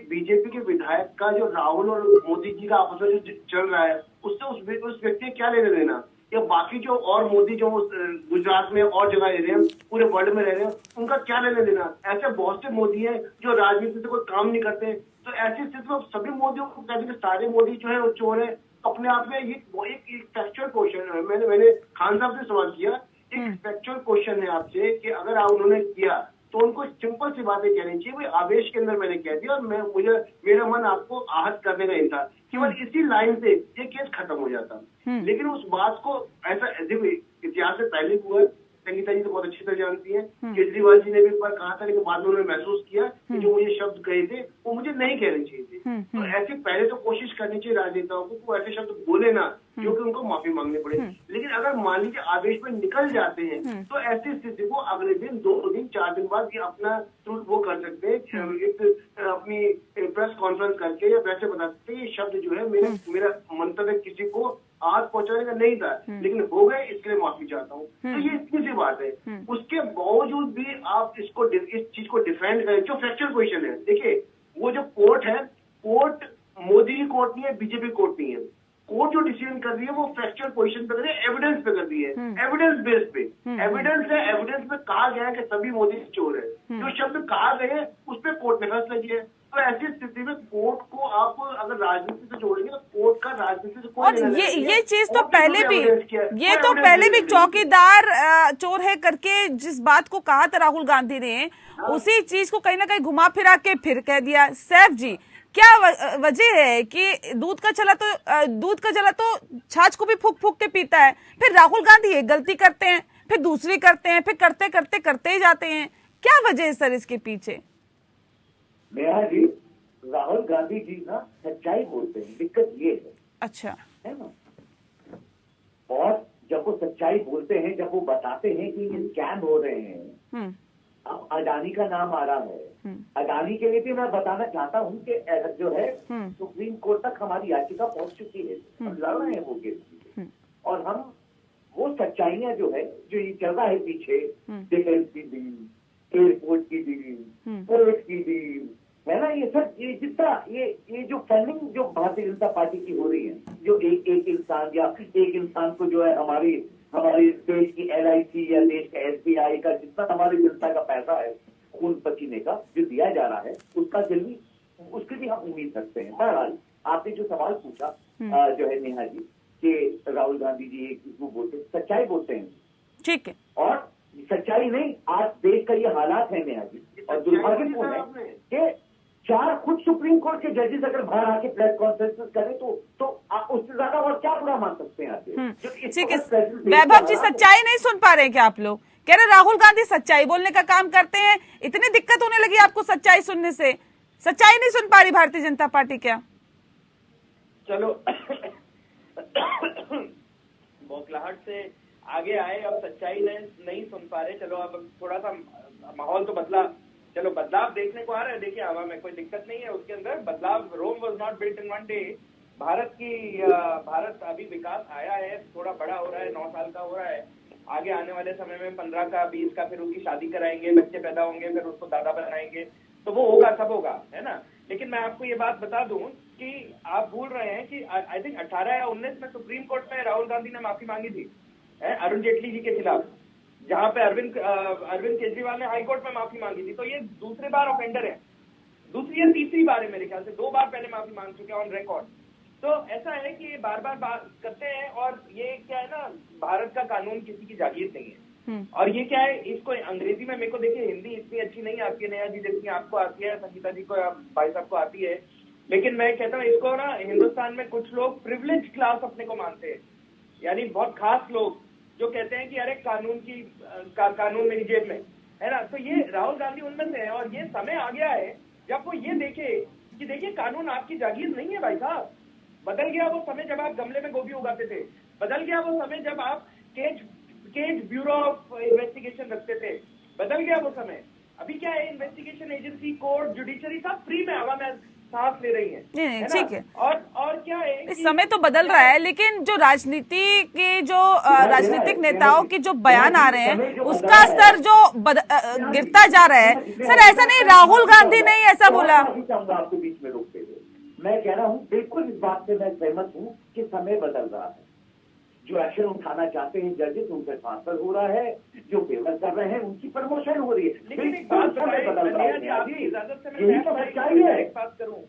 बीजेपी के विधायक का जो राहुल और मोदी जी का आपस में जो चल रहा है, उससे उस व्यक्ति क्या लेने देना? या बाकी जो और मोदी जो गुजरात में और जगह रह रहे हैं, पूरे वर्ल्ड में रह रहे हैं, उनका क्या लेने देना? ऐसे बहुत से मोदी हैं जो राजनीति से कोई काम नहीं करते। तो ऐसी स्थिति में सभी मोदियों को कहते हैं सारे मोदी जो है वो चोर है। अपने आप में ये एक फैक्चुअल क्वेश्चन है। मैंने खान साहब से सवाल किया, एक फैक्चुअल क्वेश्चन है आपसे कि अगर आप उन्होंने किया तो उनको सिंपल सी बातें कहनी चाहिए। भाई आवेश के अंदर मैंने कह दिया और मेरा मन आपको आहत करने का ही था, केवल इसी लाइन से ये केस खत्म हो जाता। लेकिन उस बात को ऐसा इतिहास से पहले हुआ, संगीता जी तो बहुत अच्छी तरह जानती है, केजरीवाल जी ने भी एक बार कहा था, लेकिन बाद में उन्होंने महसूस किया कि जो मुझे शब्द कहे थे वो मुझे नहीं कहने चाहिए थे। तो ऐसे पहले तो कोशिश करनी चाहिए राजनेताओं को, वो ऐसे शब्द बोले ना जो कि उनको माफी मांगने पड़े। लेकिन अगर मान लीजिए आवेश में निकल जाते हैं तो ऐसी स्थिति को अगले दिन, 2 दिन, 4 दिन बाद ये अपना वो कर सकते हैं, एक अपनी प्रेस कॉन्फ्रेंस करके या वैसे बता सकते हैं ये शब्द जो है मेरा मंतव्य किसी को आज पहुंचाने का नहीं था, लेकिन हो गए, इसके लिए माफी चाहता हूँ। तो ये इतनी सी बात है। उसके बावजूद भी आप इस चीज को डिफेंड करें, जो फैक्चुअल क्वेश्चन है। देखिए वो जो कोर्ट है, कोर्ट मोदी की कोर्ट नहीं है, बीजेपी कोर्ट नहीं है। कोर्ट जो डिसीजन कर रही है वो फैक्चुअल पोजीशन पे कर रही है, एविडेंस पे कर रही है, एविडेंस बेस पे। एविडेंस है, एविडेंस में कहा गया है कि सभी मोदी चोर है, जो शब्द कहा गए हैं उस पर कोर्ट ने फैसला किया है। तो ऐसी स्थिति में कोर्ट को आप अगर राजनीति से जोड़ेंगे तो कोर्ट का राजनीति से कोई और लेना देना नहीं है। ये चीज तो कोर्ट ने पहले जो भी, evidence किया है, ये वो तो evidence पहले भी नहीं है। चौकीदार चोर है करके जिस बात को कहा था राहुल गांधी ने, उसी चीज को कहीं ना कहीं घुमा फिरा के फिर कह दिया। सैफ जी, क्या वजह है कि दूध का जला तो छाछ को भी फूक फूक के पीता है? फिर राहुल गांधी एक गलती करते हैं, फिर दूसरी करते हैं, फिर करते ही जाते हैं। क्या वजह है सर इसके पीछे? नेहा जी, राहुल गांधी जी ना सच्चाई बोलते हैं, दिक्कत ये है। अच्छा, है ना? और जब वो सच्चाई बोलते हैं, जब वो बताते हैं कि ये स्कैम हो रहे हैं, अब अडानी का नाम आ रहा है। अडानी के लिए भी मैं बताना चाहता हूँ कि जो है सुप्रीम कोर्ट तक हमारी याचिका पहुंच चुकी है, हम लड़ रहे हैं वो केस, और हम वो सच्चाइयां जो है, जो ये चल रहा है पीछे, डिफेंस की डील, एयरपोर्ट की डील, पोर्ट की डील, है ना, ये सब, ये जितना ये जो फंडिंग जो भारतीय जनता पार्टी की हो रही है, जो एक इंसान या एक इंसान को जो है हमारी देश की LIC या देश का SBI का जितना हमारी जनता का पैसा है खून पसीने का जो दिया जा रहा है, उसकी भी हम उम्मीद रखते हैं। बहरहाल आपने जो सवाल पूछा जो है नेहा जी, कि राहुल गांधी जी एक चीज को बोलते हैं, सच्चाई बोलते हैं, ठीक है, और सच्चाई नहीं, आज देश का ये हालात है नेहा जी, और दुर्भाग्यपूर्ण है कि 4 खुद सुप्रीम कोर्ट के जजेस अगर बाहर आके प्रेस कॉन्फ्रेंस करें तो उससे ज्यादा और क्या बुरा मान सकते हैं आप? ठीक है वैभव जी, सच्चाई नहीं सुन पा रहे हैं क्या आप लोग? कह रहे राहुल गांधी सच्चाई बोलने का काम करते हैं, इतनी दिक्कत होने लगी आपको सच्चाई सुनने से? सच्चाई नहीं सुन पा रही भारतीय जनता पार्टी क्या? चलो बौखलाहट से आगे आए, अब सच्चाई नहीं सुन पा रहे। चलो अब थोड़ा सा माहौल तो बदला, चलो बदलाव देखने को आ रहा है। देखिए हवा में कोई दिक्कत नहीं है, उसके अंदर बदलाव, Rome was not built in one day. Bharat अभी विकास आया है, थोड़ा बड़ा हो रहा है, 9 साल का हो रहा है। आगे आने वाले समय में 15 का 20 का, फिर उसकी शादी कराएंगे, बच्चे पैदा होंगे, फिर उसको दादा बनाएंगे, तो वो होगा, सब होगा, है ना। लेकिन मैं आपको ये बात बता दूं कि आप भूल रहे हैं कि आई थिंक 18 या 19 में सुप्रीम कोर्ट में राहुल गांधी ने माफी मांगी थी अरुण जेटली जी के खिलाफ, जहां पे अरविंद केजरीवाल ने हाई कोर्ट में माफी मांगी थी। तो ये दूसरे बार ऑफेंडर है, दूसरी या तीसरी बार है मेरे ख्याल से, 2 बार पहले माफी मांग चुके हैं ऑन रिकॉर्ड। तो ऐसा है कि ये बार बार बात करते हैं, और ये क्या है ना, भारत का कानून किसी की जागीर नहीं है। और ये क्या है, इसको अंग्रेजी में, मेरे को देखिए हिंदी इतनी अच्छी नहीं आती है नेहा जी, जितनी आपको आती है, संगीता जी को, भाई साहब को आती है, लेकिन मैं कहता हूँ इसको ना, हिंदुस्तान में कुछ लोग प्रिविलेज क्लास अपने को मानते हैं, यानी बहुत खास लोग जो कहते हैं कि अरे कानून मेरी जेब में है ना। तो ये राहुल गांधी उनमें से है, और ये समय आ गया है जब वो ये देखे कि देखिए कानून आपकी जागीर नहीं है भाई साहब। बदल गया वो समय जब आप गमले में गोभी उगाते थे, बदल गया वो समय जब आप केज ब्यूरो ऑफ इन्वेस्टिगेशन रखते थे, बदल गया वो समय। अभी क्या है, इन्वेस्टिगेशन एजेंसी, कोर्ट, जुडिशरी सब फ्री में हवा में सांस ले रही है। नहीं, ठीक है, और क्या है, इस समय तो बदल रहा है, लेकिन जो राजनीति के जो राजनीतिक नेताओं के जो बयान आ रहे हैं उसका स्तर जो गिरता जा रहा है। सर ऐसा नहीं, राहुल गांधी नहीं ऐसा बोला। आपको बीच में रोकते हुए मैं कह रहा हूँ, बिल्कुल इस बात से मैं सहमत हूँ कि समय बदल रहा है। जो एक्शन उठाना चाहते हैं जजेस, उनसे ट्रांसफर हो रहा है, जो फेवर कर रहे हैं उनकी प्रमोशन हो रही है। लेकिन एक बात बदल रहा है, इजाजत से मैं एक बात करूं,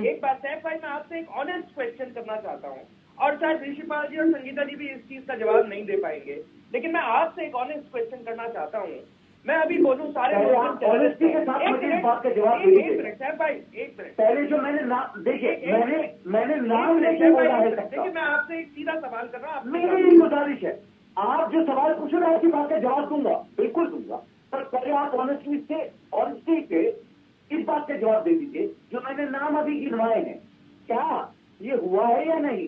एक बात सैफ भाई, मैं आपसे एक ऑनेस्ट क्वेश्चन करना चाहता हूं, और शायद ऋषिपाल जी और संगीता जी भी इस चीज का जवाब नहीं दे पाएंगे, लेकिन मैं आपसे एक ऑनेस्ट क्वेश्चन करना चाहता हूँ। मैं अभी बोलूं सारे ऑनेस्टी के साथ मुझे इस बात का जवाब दीजिए। एक मिनट सैफ भाई, एक मिनट, पहले जो मैंने मैंने नाम लेके बोला है। देखिए मैं आपसे एक सीधा सवाल कर रहा हूँ, मेरी गुजारिश है, आप जो सवाल पूछ रहे हैं आपकी बात का जवाब दूंगा, बिल्कुल दूंगा, पर पहले आप ऑनेस्टी से इस बात का जवाब दे दीजिए जो मैंने नाम अभी गिनवाए हैं, क्या ये हुआ है या नहीं?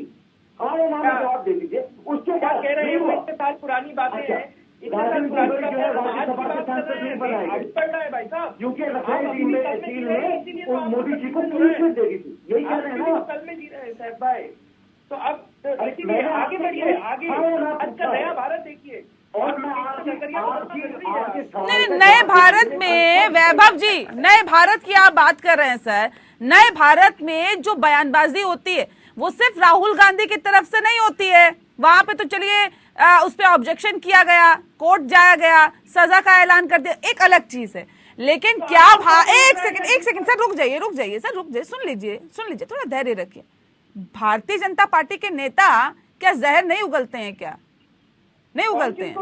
हाँ या ना में जवाब दे दीजिए। उसके बाद कह रहे हैं वो इतने साल पुरानी बातें हैं, राज्यसभा के सांसद नहीं बनाए गए क्योंकि रफाल डील में मोदी जी को पुलिस दे दी थी, यही कह रहे हैं ना। कल में जी रहे हैं साहब भाई। तो अब आगे बढ़िए, आगे अच्छा नया भारत देखिए। और मैं नहीं, नए भारत में वैभव जी, नए भारत की आप बात कर रहे हैं सर, नए भारत में जो बयानबाजी होती है वो सिर्फ राहुल गांधी की तरफ से नहीं होती है। वहां पे तो चलिए उस पर ऑब्जेक्शन किया गया, कोर्ट जाया गया, सजा का ऐलान कर दिया, एक अलग चीज है। लेकिन क्या एक सेकंड सर, रुक जाइए सर, रुक जाइए, सुन लीजिए, थोड़ा धैर्य रखिए। भारतीय जनता पार्टी के नेता क्या जहर नहीं उगलते हैं? क्या नहीं उगलते हैं?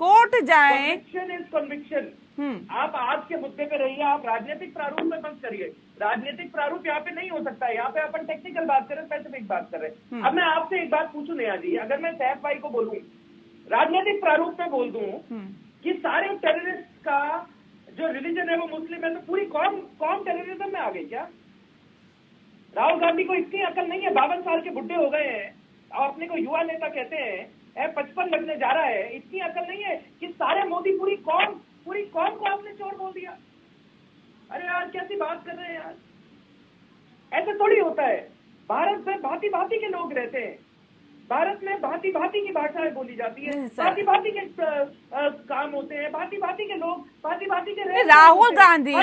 कोर्ट जाए। आप आज के मुद्दे पे रहिए, आप राजनीतिक प्रारूप में मत करिए। राजनीतिक प्रारूप यहाँ पे नहीं हो सकता है। यहाँ पे अपन टेक्निकल बात कर रहे हैं, स्पेसिफिक बात कर रहे हैं। अब मैं आपसे एक बात पूछूं नेहा जी, अगर मैं सैफ भाई को बोलूं, राजनीतिक प्रारूप में बोल दूं कि सारे टेररिस्ट का जो रिलीजन है वो मुस्लिम है, तो पूरी कौम टेररिज्म में आ गई क्या? राहुल गांधी को इतनी अकल नहीं है, 52 साल के बुढ़े हो गए हैं और अपने को युवा नेता कहते हैं, 55 लगने जा रहा है। इतनी अकल नहीं है कि सारे मोदी पूरी कौम को आपने चोर बोल दिया। अरे यार कैसी बात कर रहे हैं यार, ऐसे थोड़ी होता है। भारत में भांति भांति के लोग रहते हैं, भारत में भांति भांति की भाषाएं बोली जाती है, भांति भांति के काम होते हैं, भांति भांति के लोग, भांति भांति के। राहुल गांधी,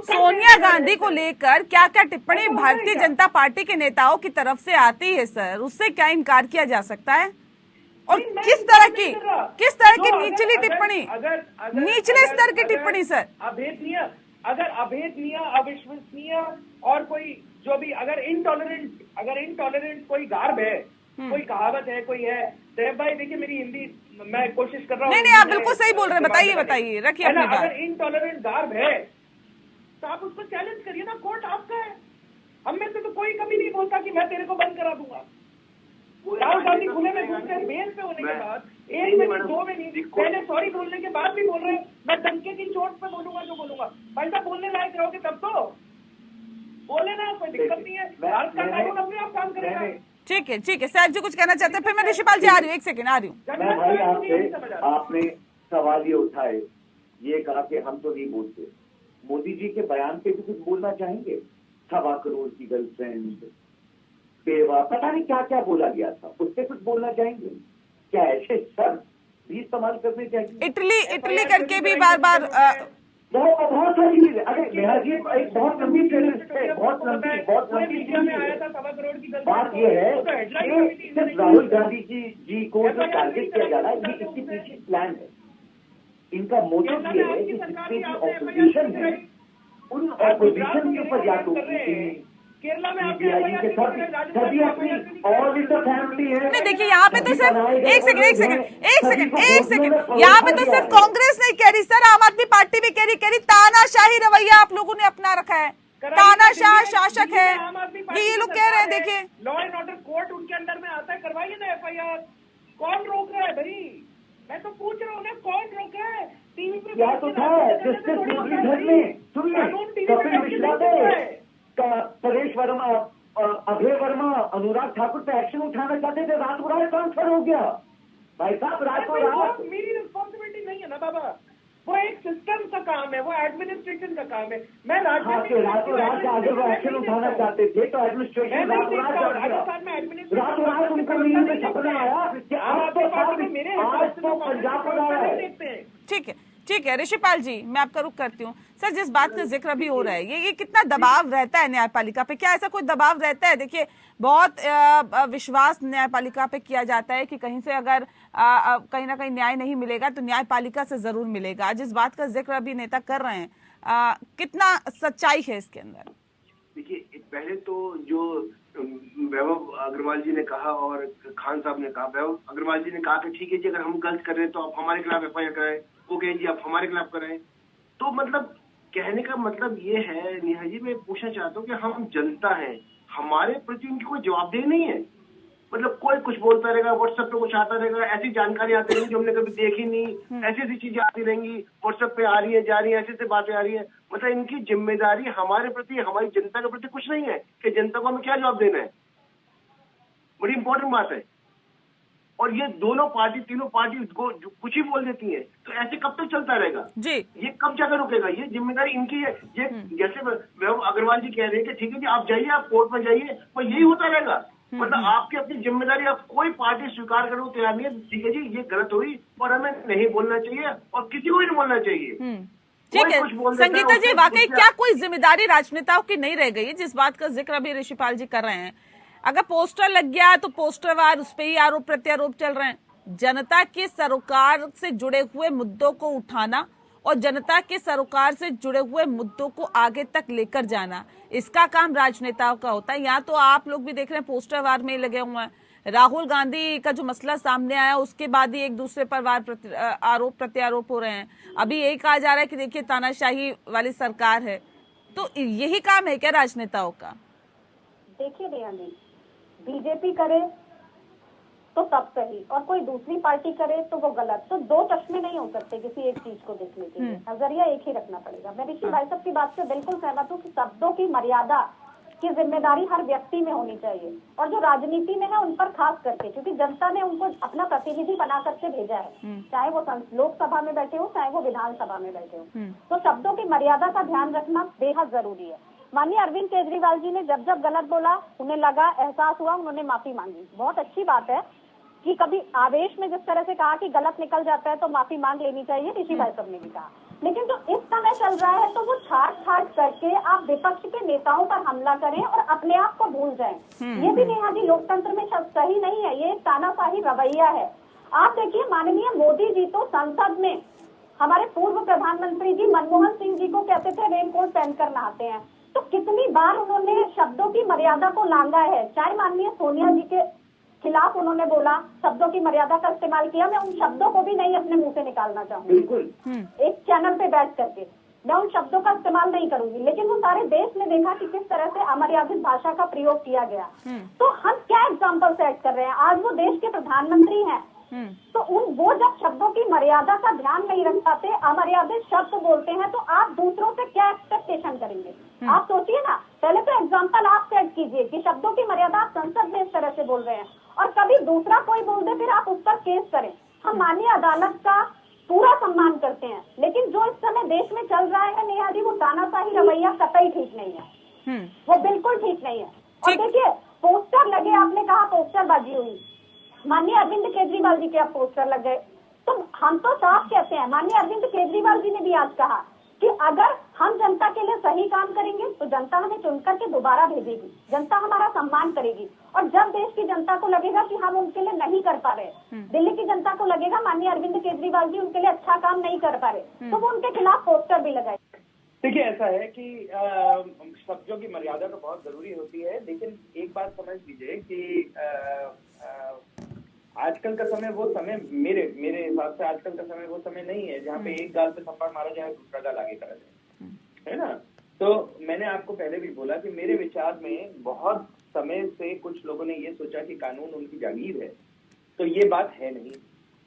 सोनिया गांधी को लेकर क्या क्या टिप्पणी भारतीय जनता पार्टी के नेताओं की तरफ से आती है सर, उससे क्या इनकार किया जा सकता है? और किस तरह की निचली टिप्पणी, निचले स्तर की टिप्पणी सर, अभेदनीय, अविश्वसनीय और कोई जो भी, अगर इनटॉलरेंट कोई गार्ब है, कोई कहावत है, कोई है। सैफ भाई देखिए, मेरी हिंदी मैं कोशिश कर रहा हूँ। नहीं, आप बिल्कुल सही बोल रहे हैं, बताइए, रखिए अपनी बात। अगर इनटॉलरेंट गार्ब है तो आप उसको चैलेंज करिए ना, कोर्ट आपका है। हम में से तो कोई कभी नहीं बोलता कि मैं तेरे को बंद करा दूंगा। राहुल गांधी खुले में घूमते हैं, बेल पे होने के बाद 1 मिनट 2 मिनट पहले सॉरी बोलने के बाद भी बोल रहे हैं मैं डंके की चोट पे बोलूंगा जो बोलूंगा। भाई साहब बोलने लायक रहोगे तब तो बोले ना, कोई दिक्कत नहीं है। भारत का कानून अपने आप काम करेगा। ठीक है, सैफ जी कुछ कहना चाहते हैं, फिर मैं ऋषिपाल जी आ रही हूँ, 1 सेकंड आ रही हूँ। मैं भाई आपने सवाल ये उठाए, ये कहा कि हम तो नहीं बोलते। मोदी जी के बयान पे भी कुछ बोलना चाहेंगे? 1.25 करोड़ की गर्लफ्रेंड, बेवा, पता नहीं क्या क्या बोला गया था, उससे कुछ बोलना चाहेंगे क्या? ऐसे शब्द भी इस्तेमाल करने चाहिए? इटली करके भी बार बहुत सारी चीजें। अरे नेहा जी एक बहुत लंबी टेररिस्ट है, बहुत लंबी बात यह है कि सिर्फ राहुल गांधी जी को जो टारगेट किया जा रहा है, ये इसके पीछे प्लान है। इनका मोटिव ये है कि जितनी भी ऑपोजिशन है उन ऑपोजिशन के ऊपर या तो केरला में सभी अपनी ऑल इन द फैमिली है। नहीं देखिए, यहाँ पे तो सिर्फ एक सेकंड, यहाँ पे तो सिर्फ कांग्रेस नहीं कह रही सर, आम आदमी पार्टी भी कह रही तानाशाही रवैया आप लोगों ने अपना रखा है, तानाशाह शासक है, ये लोग कह रहे हैं। देखिए लॉ एंड ऑर्डर कोर्ट उनके अंडर में आता है, करवाइए ना FIR। कौन रोक रहा है भाई? मैं तो पूछ रहा हूँ ना, कौन रोक रहा है? टीवी पे क्या तो था जस्टिस मुरलीधर ने, सुनिए, कपिल मिश्रा ने, परेश वर्मा, अभय वर्मा, अनुराग ठाकुर पे एक्शन उठाना चाहते थे, रातों रात ट्रांसफर हो गया। भाई साहब रातों रात। मेरी रिस्पॉन्सिबिलिटी नहीं है ना बाबा, वो एक सिस्टम का काम है, वो एडमिनिस्ट्रेशन का काम है। मैं रातों रात आगे वो एक्शन उठाना चाहते थे तो एडमिनिस्ट्रेशन रातों रात उनको नींद में सपना आया कि आज तो पंजाब को आया है। ठीक है ऋषिपाल जी, मैं आपका रुख करती हूँ। सर जिस बात का जिक्र अभी हो रहा है, ये कितना दबाव रहता है न्यायपालिका पे? क्या ऐसा कोई दबाव रहता है? देखिए बहुत विश्वास न्यायपालिका पे किया जाता है कि कहीं से अगर कहीं ना कहीं न्याय नहीं मिलेगा तो न्यायपालिका से जरूर मिलेगा। जिस बात का जिक्र अभी नेता कर रहे हैं, कितना सच्चाई है इसके अंदर? देखिए पहले तो जो वैभव अग्रवाल जी ने कहा और खान साहब ने कहा, वैभव अग्रवाल जी ने कहा कि ठीक है जी, अगर हम गलत कर रहे हैं तो आप हमारे खिलाफ FIR कराएं, वो कहें जी आप हमारे खिलाफ कराएं। तो मतलब कहने का मतलब ये है नेहा जी, मैं पूछना चाहता हूँ कि हम जनता हैं, हमारे प्रति उनकी कोई जवाबदेही नहीं है। मतलब कोई कुछ बोलता रहेगा, व्हाट्सएप पे कुछ आता रहेगा, ऐसी जानकारी आती रहेंगी जो हमने कभी देखी नहीं, ऐसी चीजें आती रहेंगी, व्हाट्सएप पे आ रही है, जा रही है, ऐसी बातें आ रही है। मतलब इनकी जिम्मेदारी हमारे प्रति, हमारी जनता के प्रति कुछ नहीं है कि जनता को हमें क्या जवाब देना है। बड़ी इंपॉर्टेंट बात है। और ये दोनों पार्टी, तीनों पार्टी कुछ ही बोल देती है, तो ऐसे कब तक चलता रहेगा जी? ये कब जाकर रुकेगा? ये जिम्मेदारी इनकी है। ये जैसे वैभव अग्रवाल जी कह रहे हैं कि ठीक है जी आप जाइए, आप कोर्ट में जाइए, पर यही होता रहेगा। मतलब आपकी अपनी जिम्मेदारी, आप कोई पार्टी स्वीकार करने को तैयार नहीं है। ठीक है जी, ये गलत हुई और हमें नहीं बोलना चाहिए और किसी को भी नहीं बोलना चाहिए। ठीक कोई है कुछ बोल देता है, संगीता जी, उससे वाकई कुछ क्या कोई जिम्मेदारी राजनेताओं की नहीं रह गई है, जिस बात का जिक्र अभी ऋषिपाल जी कर रहे हैं? अगर पोस्टर लग गया तो पोस्टरवार उस पर ही आरोप प्रत्यारोप चल रहे हैं। जनता के सरोकार से जुड़े हुए मुद्दों को उठाना और जनता के सरोकार से जुड़े हुए मुद्दों को आगे तक लेकर जाना, इसका काम राजनेताओं का होता है। यहाँ तो आप लोग भी देख रहे हैं पोस्टरवार में लगे हुए हैं। राहुल गांधी का जो मसला सामने आया उसके बाद ही एक दूसरे पर आरोप प्रत्यारोप हो रहे हैं। अभी यही कहा जा रहा है कि देखिए तानाशाही वाली सरकार है, तो यही काम है क्या राजनेताओं का? देखिए दया जी, बीजेपी करे तो सब सही और कोई दूसरी पार्टी करे तो वो गलत। तो दो चश्मे नहीं हो सकते किसी एक चीज को देखने के लिए, नजरिया एक ही रखना पड़ेगा। मैं ऋषि भाई साहब की बात से बिल्कुल सहमत हूँ कि शब्दों की मर्यादा की जिम्मेदारी हर व्यक्ति में होनी चाहिए, और जो राजनीति में है उन पर खास करके, क्योंकि जनता ने उनको अपना प्रतिनिधि बना करके भेजा है, चाहे वो लोकसभा में बैठे हो चाहे वो विधानसभा में बैठे हो। तो शब्दों की मर्यादा का ध्यान रखना बेहद जरूरी है। माननीय अरविंद केजरीवाल जी ने जब जब गलत बोला, उन्हें लगा, एहसास हुआ, उन्होंने माफी मांगी। बहुत अच्छी बात है कि कभी आवेश में जिस तरह से कहा कि गलत निकल जाता है तो माफी मांग लेनी चाहिए, ऋषि भाई साहब ने भी कहा। लेकिन जो इस समय चल रहा है तो वो छाट करके आप विपक्ष के नेताओं पर हमला करें और अपने आप को भूल जाएं। ये भी नेहा जी लोकतंत्र में सही नहीं है, ये तानाशाही रवैया है। आप देखिए माननीय मोदी जी तो संसद में हमारे पूर्व प्रधानमंत्री जी मनमोहन सिंह जी को कहते थे रेनकोट पहनकर नहाते हैं, तो कितनी बार उन्होंने शब्दों की मर्यादा को लांघा है। चाहे माननीय सोनिया जी के खिलाफ उन्होंने बोला, शब्दों की मर्यादा का इस्तेमाल किया, मैं उन शब्दों को भी नहीं अपने मुंह से निकालना चाहूंगी। बिल्कुल एक चैनल पे बैठ करके मैं उन शब्दों का इस्तेमाल नहीं करूंगी, लेकिन वो सारे देश ने देखा कि किस तरह से अमर्यादित भाषा का प्रयोग किया गया। तो हम क्या एग्जाम्पल सेट कर रहे हैं? आज वो देश के प्रधानमंत्री हैं, तो वो जब शब्दों की मर्यादा का ध्यान नहीं रख पाते, अमर्यादित शब्द बोलते हैं, तो आप दूसरों से क्या एक्सपेक्टेशन करेंगे? आप सोचिए ना, पहले तो एग्जाम्पल आप सेट कीजिए कि शब्दों की मर्यादा आप संसद में इस तरह से बोल रहे हैं, और कभी दूसरा कोई बोल दे फिर आप उस पर केस करें। हम माननीय अदालत का पूरा सम्मान करते हैं, लेकिन जो इस समय देश में चल रहा है नेहा जी, वो तानाशाही रवैया कतई ठीक नहीं है, वो बिल्कुल ठीक नहीं है। और देखिए पोस्टर लगे, आपने कहा पोस्टरबाजी हुई, माननीय अरविंद केजरीवाल जी के आप पोस्टर लग गए, तो हम तो साफ कहते हैं, माननीय अरविंद केजरीवाल जी ने भी आज कहा कि अगर हम जनता के लिए सही काम करेंगे तो जनता हमें चुनकर के दोबारा भेजेगी, जनता हमारा सम्मान करेगी। और जब देश की जनता को लगेगा कि हम उनके लिए नहीं कर पा रहे, दिल्ली की जनता को लगेगा माननीय अरविंद केजरीवाल जी उनके लिए अच्छा काम नहीं कर पा रहे, तो वो उनके खिलाफ पोस्टर भी लगाए। देखिए ऐसा है कि शब्दों की मर्यादा तो बहुत जरूरी होती है, लेकिन एक बात समझ लीजिए कि आजकल का समय वो समय मेरे हिसाब से आजकल का समय वो समय नहीं है जहाँ पे एक गाल पे थप्पड़ मारा जाए दूसरा गाल आगे करा जाए, है ना। तो मैंने आपको पहले भी बोला कि मेरे विचार में बहुत समय से कुछ लोगों ने ये सोचा कि कानून उनकी जागीर है, तो ये बात है नहीं।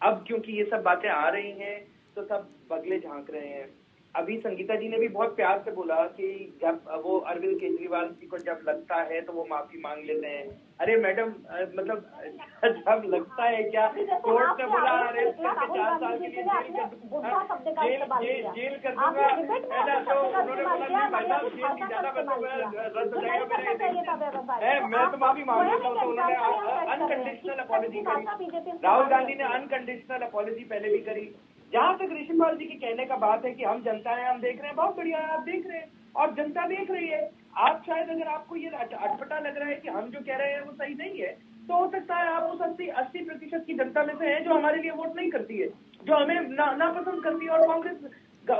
अब क्योंकि ये सब बातें आ रही हैं तो सब बगले झांक रहे हैं। अभी संगीता जी ने भी बहुत प्यार से बोला कि जब वो अरविंद केजरीवाल जी को जब लगता है तो वो माफी मांग लेते हैं। अरे मैडम, मतलब जब लगता है क्या, कोर्ट ने बोला अरेस्ट करके 4 साल के लिए जेल कर दूंगा, तो उन्होंने बोला भाई साहब जेल नहीं जाना, रद्द हो जाएगा, मैं तो माफी मांग लेता हूँ। तो उन्होंने अनकंडीशनल अपॉलॉजी करी, राहुल गांधी ने अनकंडीशनल अपॉलॉजी पहले भी करी। जहां तक ऋषिपाल जी की कहने का बात है कि हम जनता है, हम देख रहे हैं, बहुत बढ़िया है, आप देख रहे हैं और जनता देख रही है। आप शायद अगर आपको ये अटपटा लग रहा है कि हम जो कह रहे हैं वो सही नहीं है, तो हो सकता है आप उस 80% की जनता में से हैं जो हमारे लिए वोट नहीं करती है, जो हमें नापसंद करती है और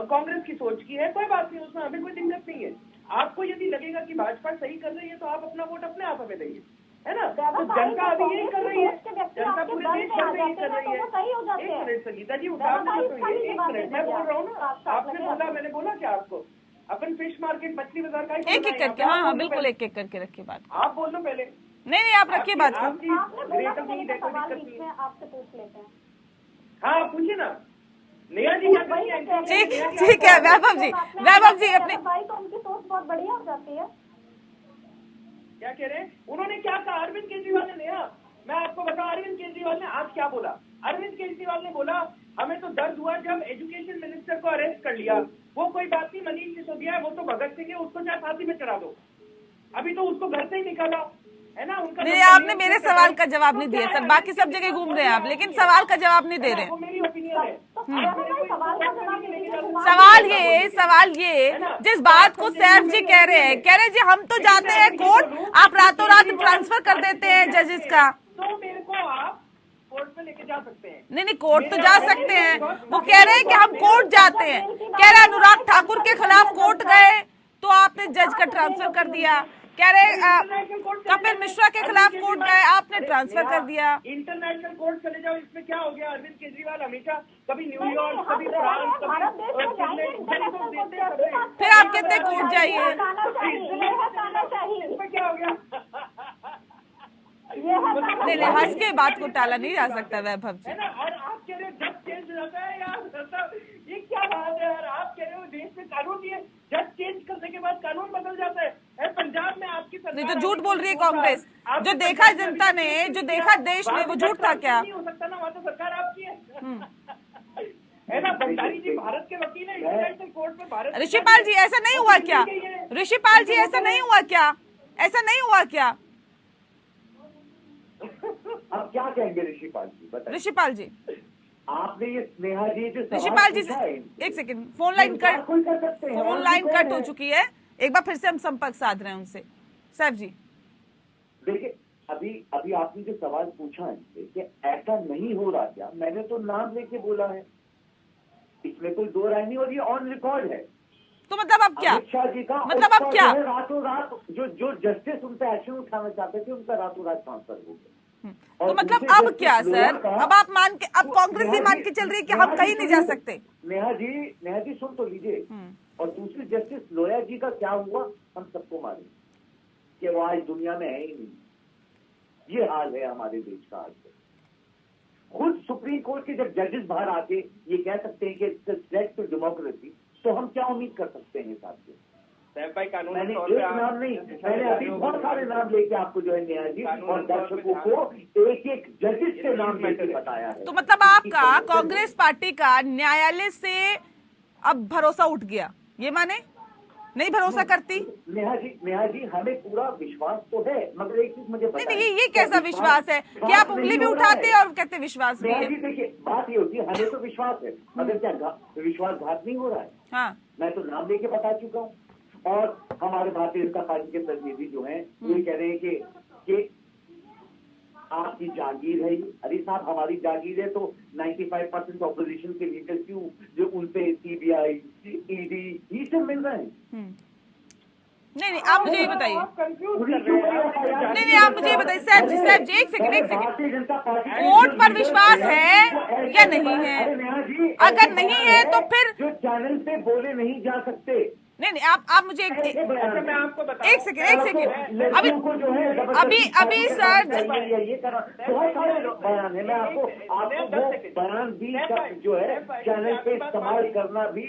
कांग्रेस की सोच की है। कोई बात नहीं, उसमें हमें कोई दिक्कत नहीं है। आपको यदि लगेगा कि भाजपा सही कर रही है तो आप अपना वोट अपने आप हमें देंगे, है ना। तो जनता अभी यही कर रही है, जनता पूरे देश भर में यही कर रही है। एक मिनट संगीता जी, उठाने तो सुनिए, एक मिनट, मैं बोल रहा हूँ ना, आपने बोला, मैंने बोला क्या आपको, अपन फिश मार्केट मछली बाजार का एक एक करके, हाँ बिल्कुल एक एक करके रखिए बात। आप बोल दो पहले। नहीं आप रखिए बात को। आपसे पूछ लेते हैं। हाँ पूछिए ना नेहा जी, क्या ठीक है वैभव जी अपने भाई तो उनकी सोच बहुत बढ़िया हो जाती है। क्या कह रहे हैं? उन्होंने क्या कहा अरविंद केजरीवाल ने? नेहा मैं आपको बताऊं अरविंद केजरीवाल ने आज क्या बोला। अरविंद केजरीवाल ने बोला हमें तो दर्द हुआ जब एजुकेशन मिनिस्टर को अरेस्ट कर लिया। वो कोई बात नहीं, मनीष सिसोदिया है, वो तो भगत सिंह है, उसको चाहे फांसी में चढ़ा दो, अभी तो उसको घर से ही निकाला, है ना। उनका नहीं, आपने मेरे सवाल का जवाब नहीं दिया सर, बाकी सब जगह घूम रहे हैं आप, लेकिन सवाल का जवाब नहीं दे रहे। वो मेरी ओपिनियन है। सवाल ये सवाल ये, जिस बात को सैफ जी कह रहे हैं जी हम तो जाते हैं कोर्ट, आप रातों रात ट्रांसफर कर देते हैं जजेस का। तो मेरे को आप कोर्ट में लेके जा सकते हैं। नहीं कोर्ट तो जा सकते हैं, वो कह रहे हैं कि हम कोर्ट जाते हैं, कह रहे अनुराग ठाकुर के खिलाफ कोर्ट गए तो आपने जज का ट्रांसफर कर दिया, कह रहे कपिल मिश्रा के खिलाफ कोर्ट गए आपने ट्रांसफर कर दिया। इंटरनेशनल कोर्ट चले जाओ, इसमें क्या हो गया? अरविंद केजरीवाल हमेशा कभी न्यूयॉर्क, कभी फ्रांस, फिर आप कहते हैं कोर्ट जाइए, इसमें क्या हो गया? नहीं हंस के बात को टाला नहीं जा सकता वैभव जी। है ना, और आप कह रहे हो जज चेंज हो जाता है यार, मतलब ये क्या बात है यार? आप कह रहे हो देश में कानून है, जज चेंज करने के बाद कानून बदल जाता है। पंजाब में आपकी सरकार नहीं तो झूठ बोल रही है कांग्रेस, जो देखा जनता ने, जो देखा देश ने, वो झूठ था क्या? नहीं हो सकता ना, वहाँ तो सरकार आपकी है ना। भंडारी जी भारत के वकील है, इंटरनेशनल कोर्ट में भारत। ऋषिपाल जी ऐसा नहीं हुआ क्या? ऋषिपाल जी ऐसा नहीं हुआ क्या? ऐसा नहीं हुआ क्या? अब क्या कहेंगे ऋषिपाल जी, बताइए। ऋषिपाल जी आपने ये स्नेहा जी जो ऋषिपाल जी एक सेकंड, फोन लाइन कट हो चुकी है, एक बार फिर से हम संपर्क साध रहे हैं उनसे। सैफ जी देखिए, अभी आपने जो सवाल पूछा है कि ऐसा नहीं हो रहा क्या, मैंने तो नाम लेके बोला है, इसमें कोई दो राय नहीं, और ये ऑन रिकॉर्ड है। तो मतलब अब क्या? अमित शाह जी का मतलब अब क्या? रातों रात जो जस्टिस उन पर एक्शन उठाना चाहते थे, उनका रातों रात ट्रांसफर हो गया। तो मतलब अब क्या सर? अब आप मान के, अब कांग्रेस ही मान के चल रही है कि हम कहीं नहीं जा सकते। नेहा जी सुन तो लीजिए। और दूसरी जस्टिस लोया जी का क्या हुआ, हम सबको मालूम कि वो आज दुनिया में है ही नहीं। ये हाल है हमारे देश का आज। खुद सुप्रीम कोर्ट के जब जजेस बाहर आके ये कह सकते हैं कि it's a threat to democracy, तो हम क्या उम्मीद कर सकते हैं साथ में? कानून मैंने एक नाम नहीं, मैंने अभी बहुत सारे नाम लेके आपको जो है न्याय जी और दर्शकों को एक जजेस के नाम लेके बताया है। तो मतलब आपका कांग्रेस पार्टी का न्यायालय से अब भरोसा उठ गया, ये माने नहीं भरोसा करती? नेहा जी हमें पूरा विश्वास तो है, मगर एक चीज मुझे नहीं ये कैसा विश्वास है कि आप उंगली भी उठाते हैं और कहते विश्वास भी है? देखिए बात ये होती है, हमें तो विश्वास है, मगर क्या विश्वासघात नहीं हो रहा है? हाँ, मैं तो नाम लेके बता चुका हूँ। और हमारे भारतीय जनता पार्टी के प्रतिनिधि जो हैं वो कह रहे हैं कि आपकी जागीर है। अरे साहब, हमारी जागीर है तो 95% ऑपोजिशन के लीडर क्यों जो उनसे सीबीआई, ईडी ये सब मिल रहे हैं? नहीं आप मुझे ये बताइए। नहीं आप मुझे ये बताइए सैफ जी एक सेकंड। कोर्ट पर विश्वास है या नहीं है? अगर नहीं है तो फिर जो चैनल पे बोले नहीं जा सकते। नहीं आप मुझे एक सेकंड अभी सर ये बहुत सारे बयान है, मैं आपको वो बयान भी जो है चैनल पे इस्तेमाल करना भी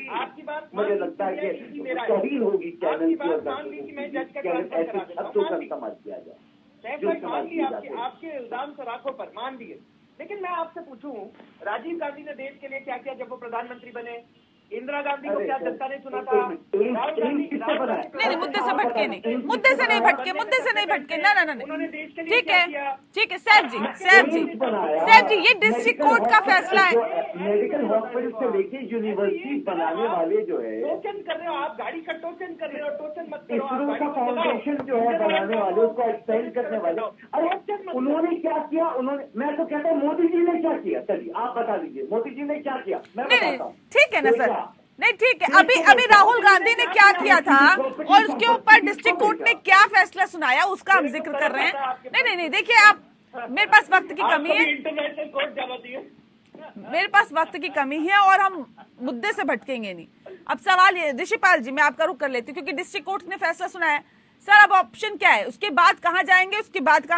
मुझे लगता है कि तौहीन होगी चैनल की ऐसे शब्दों का इस्तेमाल किया जाए जो इस्तेमाल किया जाता है। आपके इल्जाम सराखों पर मान लिए, लेकिन मैं आपसे पूछूं, राजीव गांधी ने देश के लिए क्या किया जब वो प्रधानमंत्री बने? इंदिरा गांधी को क्या जनता ने चुना था? नहीं मुद्दे से भटके नहीं, मुद्दे से नहीं भटके ना। उन्होंने देश के ठीक है सैफ जी ये डिस्ट्रिक्ट कोर्ट का फैसला है। मेडिकल हॉस्पिटल से लेके यूनिवर्सिटी बनाने वाले जो है टोचन कर रहे हो आप, गाड़ी का टोचन कर रहे हो, टोचन मत करो। इसरो का फाउंडेशन जो है बनाने वाले, उसको एक्सपेंड करने वाले, अरे उन्होंने क्या किया? मैं तो कहता हूँ मोदी जी ने क्या किया? चलिए आप बता दीजिए मोदी जी ने क्या किया, मैं बताता हूँ। ठीक है ना सर, नहीं ठीक है। अभी राहुल गांधी ने क्या किया था और उसके ऊपर डिस्ट्रिक्ट कोर्ट ने क्या फैसला सुनाया उसका हम जिक्र कर रहे हैं। नहीं देखिए आप, मेरे पास वक्त की कमी है, इंटरनेशनल कोर्ट जाना चाहिए। मेरे पास वक्त की कमी है और हम मुद्दे से भटकेंगे नहीं। अब सवाल ये, ऋषिपाल जी मैं आपका रुख कर लेती हूँ क्योंकि डिस्ट्रिक्ट कोर्ट ने फैसला सुनाया सर। अब ऑप्शन क्या है? उसके बाद कहाँ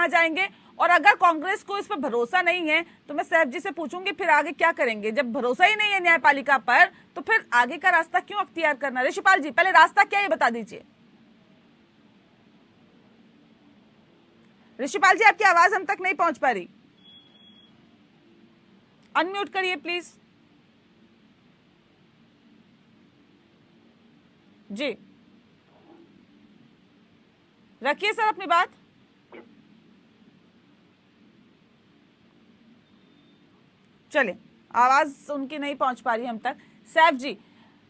जाएंगे? और अगर कांग्रेस को इस पर भरोसा नहीं है तो मैं सैफ जी से पूछूंगी फिर आगे क्या करेंगे? जब भरोसा ही नहीं है न्यायपालिका पर तो फिर आगे का रास्ता क्यों अख्तियार करना? ऋषिपाल जी पहले रास्ता क्या है बता दीजिए। ऋषिपाल जी आपकी आवाज हम तक नहीं पहुंच पा रही, अनम्यूट करिए प्लीज। जी रखिए सर अपनी बात। चलिए आवाज उनकी नहीं पहुंच पा रही हम तक। सैफ जी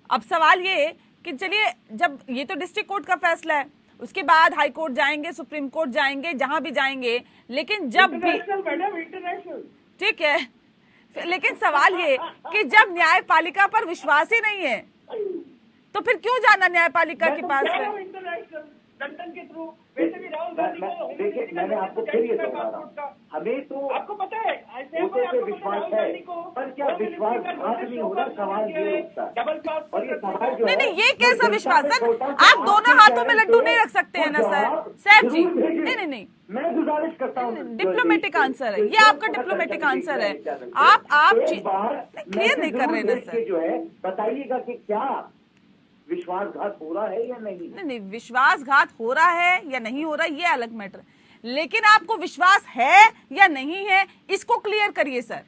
अब सवाल ये कि चलिए जब ये तो डिस्ट्रिक्ट कोर्ट का फैसला है, उसके बाद हाई कोर्ट जाएंगे, सुप्रीम कोर्ट जाएंगे, जहां भी जाएंगे, लेकिन जब भी इंटरनेशनल ठीक है, लेकिन सवाल ये कि जब न्यायपालिका पर विश्वास ही नहीं है तो फिर क्यों जाना न्यायपालिका के पास में? इंटरनेशनल लंदन के थ्रू वैसे भी राहुल गांधी को देखिए, मैंने आपको फिर ये दोहरा रहा हूं, हमें तो आपको पता है वोटों पे विश्वास है, पर क्या विश्वासघात नहीं हो रहा? सवाल ये उठता है, और ये सवाल जो है नहीं, ये कैसा विश्वास है? आप दोनों हाथों में लड्डू नहीं रख सकते हैं ना सर, सैफ जी। नहीं, मैं गुजारिश करता हूँ, डिप्लोमेटिक आंसर है ये, आपका डिप्लोमेटिक आंसर है। आप क्लियर नहीं कर रहे ना सर। जो है बताइएगा कि क्या विश्वासघात हो रहा है या नहीं? नहीं, विश्वासघात हो रहा है या नहीं हो रहा है ये अलग मैटर है, लेकिन आपको विश्वास है या नहीं है इसको क्लियर करिए सर।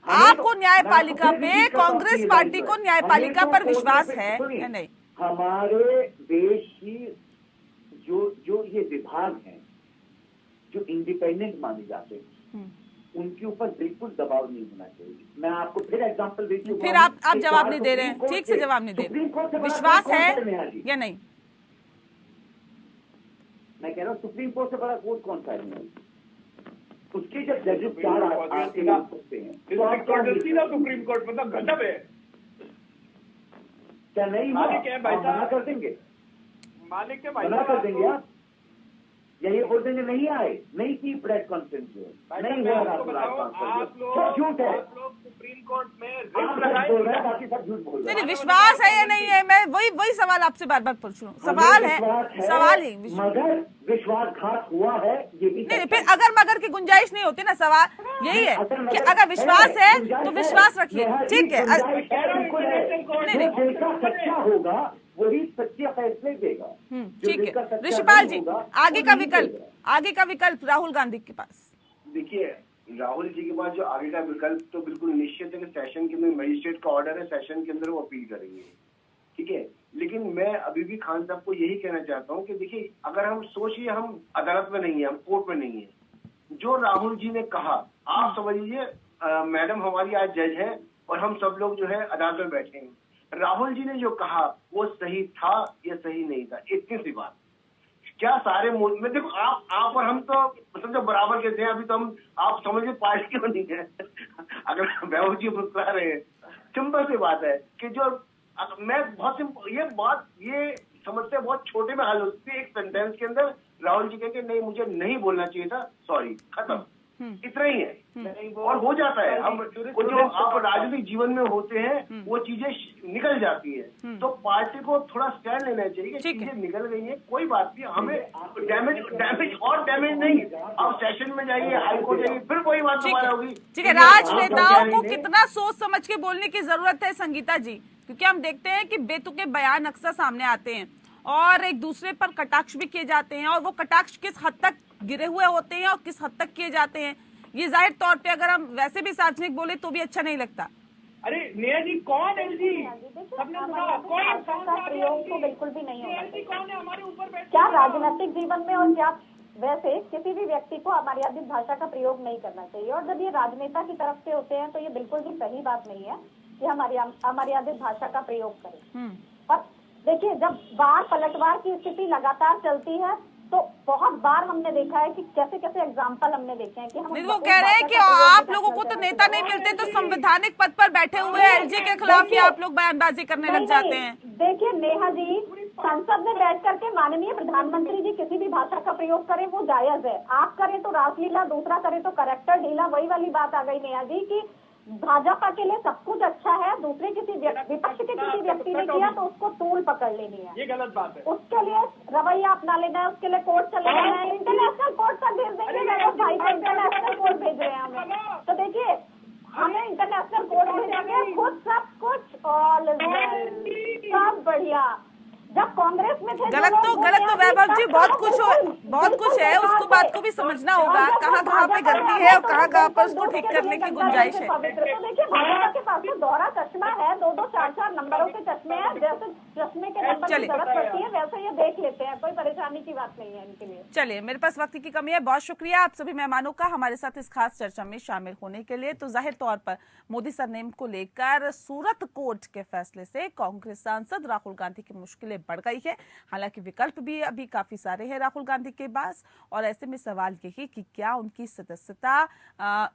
आपको न्यायपालिका पे, कांग्रेस पार्टी को न्यायपालिका पर विश्वास है या नहीं? हमारे देश की जो ये विभाग हैं जो इंडिपेंडेंट माने जाते हैं, उनके ऊपर बिल्कुल दबाव नहीं होना चाहिए। मैं आपको फिर एग्जांपल देती हूँ। फिर आप जवाब नहीं दे रहे हैं, ठीक से जवाब नहीं दे रहे। विश्वास है या नहीं? मैं कह रहा हूँ सुप्रीम कोर्ट से बड़ा कोर्ट कौन सा है? उसके जब जजेस 4 आते हैं तो आप क्या सुप्रीम कोर्ट मतलब गजब है, क्या नहीं मना कर देंगे? मालिक के मना कर देंगे आप, या ये बोल देंगे नहीं आए, नहीं की प्रेस कॉन्फ्रेंस जो नहीं हुआ, झूठ है। सुप्रीम कोर्ट में बोल रहे हैं, बाकी सब झूठ बोल रहे हैं। नहीं, विश्वास है या नहीं है, मैं वही सवाल आपसे बार बार पूछ रहा हूँ। सवाल है, सवाल ही मगर विश्वासघात हुआ है ये भी नहीं, फिर अगर मगर की गुंजाइश नहीं होती ना, सवाल यही है कि अगर विश्वास है तो विश्वास रखिए, ठीक है। जैसा सच्चा होगा वही सच्चे फैसले देगा, ठीक है। ऋषिपाल जी, आगे का विकल्प राहुल गांधी के पास। देखिए, राहुल जी के पास जो आगे का विकल्प तो बिल्कुल निश्चित है कि सेशन के अंदर मजिस्ट्रेट का ऑर्डर है, सेशन के अंदर वो अपील करेंगे, ठीक है। लेकिन मैं अभी भी खान साहब को यही कहना चाहता हूँ कि देखिए, अगर हम सोचिए हम अदालत में नहीं है, हम कोर्ट में नहीं है, जो राहुल जी ने कहा, आप समझ लीजिए मैडम हमारी आज जज है और हम सब लोग जो है अदालत में बैठे हैं, राहुल जी ने जो कहा वो सही था या सही नहीं था, इतनी सी बात। क्या सारे में देखो, आप और हम तो मतलब जब बराबर के थे, अभी तो हम आप समझिए पार्टी क्यों नहीं है। अगर वैभव जी मुस्कुरा रहे हैं, सिंपल सी बात है कि जो मैं बहुत ये समस्या बहुत छोटे में हल होती है, एक सेंटेंस के अंदर राहुल जी कहेंगे नहीं मुझे नहीं बोलना चाहिए था, सॉरी, खत्म, इतना ही है और हो जाता है। हम जो आप राजनीतिक जीवन में होते हैं वो चीजें निकल जाती है, तो पार्टी को थोड़ा स्टैंड लेना चाहिए कि चीजें निकल गई है, कोई बात नहीं, हमें डैमेज नहीं। आप सेशन में जाइए, हाईकोर्ट जाइए, फिर कोई बात दोबारा होगी, ठीक है। राजनेताओं को कितना सोच समझ के बोलने की जरूरत है संगीता जी, क्योंकि हम देखते हैं कि बेतुके बयान अक्सर सामने आते हैं और एक दूसरे पर कटाक्ष भी किए जाते हैं, और वो कटाक्ष किस हद तक गिरे हुए होते हैं और किस हद तक किए जाते हैं, ये जाहिर तौर पे अगर हम वैसे भी सार्वजनिक बोले तो भी अच्छा नहीं लगता। अरे नेहा जी कौन है जी? प्रयोग तो बिल्कुल भी नहीं होगा। कौन है हमारे ऊपर? क्या राजनीतिक जीवन में और क्या वैसे किसी भी व्यक्ति को अमर्यादित भाषा का प्रयोग नहीं करना चाहिए, और जब ये राजनेता की तरफ से होते हैं तो ये बिल्कुल भी सही बात नहीं है कि हमारी अमर्यादित भाषा का प्रयोग करें। और देखिए, जब बार पलटवार की स्थिति लगातार चलती है तो बहुत बार हमने देखा है कि कैसे कैसे एग्जाम्पल हमने देखे हैं कि हम वो कह रहे हैं कि आप लोगों को तो नेता नहीं मिलते तो संवैधानिक पद पर बैठे हुए एलजी के खिलाफ ही आप लोग बयानबाजी करने लग जाते हैं। देखिए नेहा जी, संसद में बैठ करके माननीय प्रधानमंत्री जी किसी भी भाषा का प्रयोग करें वो जायज है, आप करें तो रासलीला, दूसरा करे तो करेक्टर ढीला, वही वाली बात आ गई नेहा जी की भाजपा के लिए सब कुछ अच्छा है, दूसरे किसी विपक्ष के किसी व्यक्ति ने किया तो उसको तूल पकड़ लेनी है, ये गलत बात है। उसके लिए रवैया अपना लेना है, उसके लिए कोर्ट चले जाना है, इंटरनेशनल कोर्ट तक भेज देंगे। भाई को इंटरनेशनल कोर्ट भेज रहे हैं हमें, तो देखिए हमें इंटरनेशनल कोर्ट भेजेंगे, खुद सब कुछ ऑल सब बढ़िया। जब कांग्रेस में थे गलत तो वैभव जी बहुत कुछ है, उसको बात को भी समझना होगा, कहाँ पे गलती है और कहाँ पर उसको ठीक करने की गुंजाइश है। तो देखिए भाजपा के पास तो दोहरा चश्मा है, 2-2, 4-4 नंबरों के चश्मे हैं, जैसे चश्मे के नंबर की जरूरत पड़ती है वैसे ये देख लेते हैं, कोई परेशानी की बात नहीं है इनके लिए। चलिए, मेरे पास वक्त की कमी है, बहुत शुक्रिया आप सभी मेहमानों का हमारे साथ इस खास चर्चा में शामिल होने के लिए। तो जाहिर तौर पर मोदी सरनेम को लेकर सूरत कोर्ट के फैसले से कांग्रेस सांसद राहुल गांधी की मुश्किलें बढ़ गई है। हालांकि विकल्प भी अभी काफी सारे हैं राहुल गांधी के पास, और ऐसे में सवाल यही कि क्या उनकी सदस्यता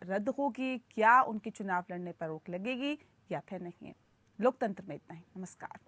रद्द होगी, क्या उनकी चुनाव लड़ने पर रोक लगेगी या फिर नहीं। लोकतंत्र में इतना ही। नमस्कार।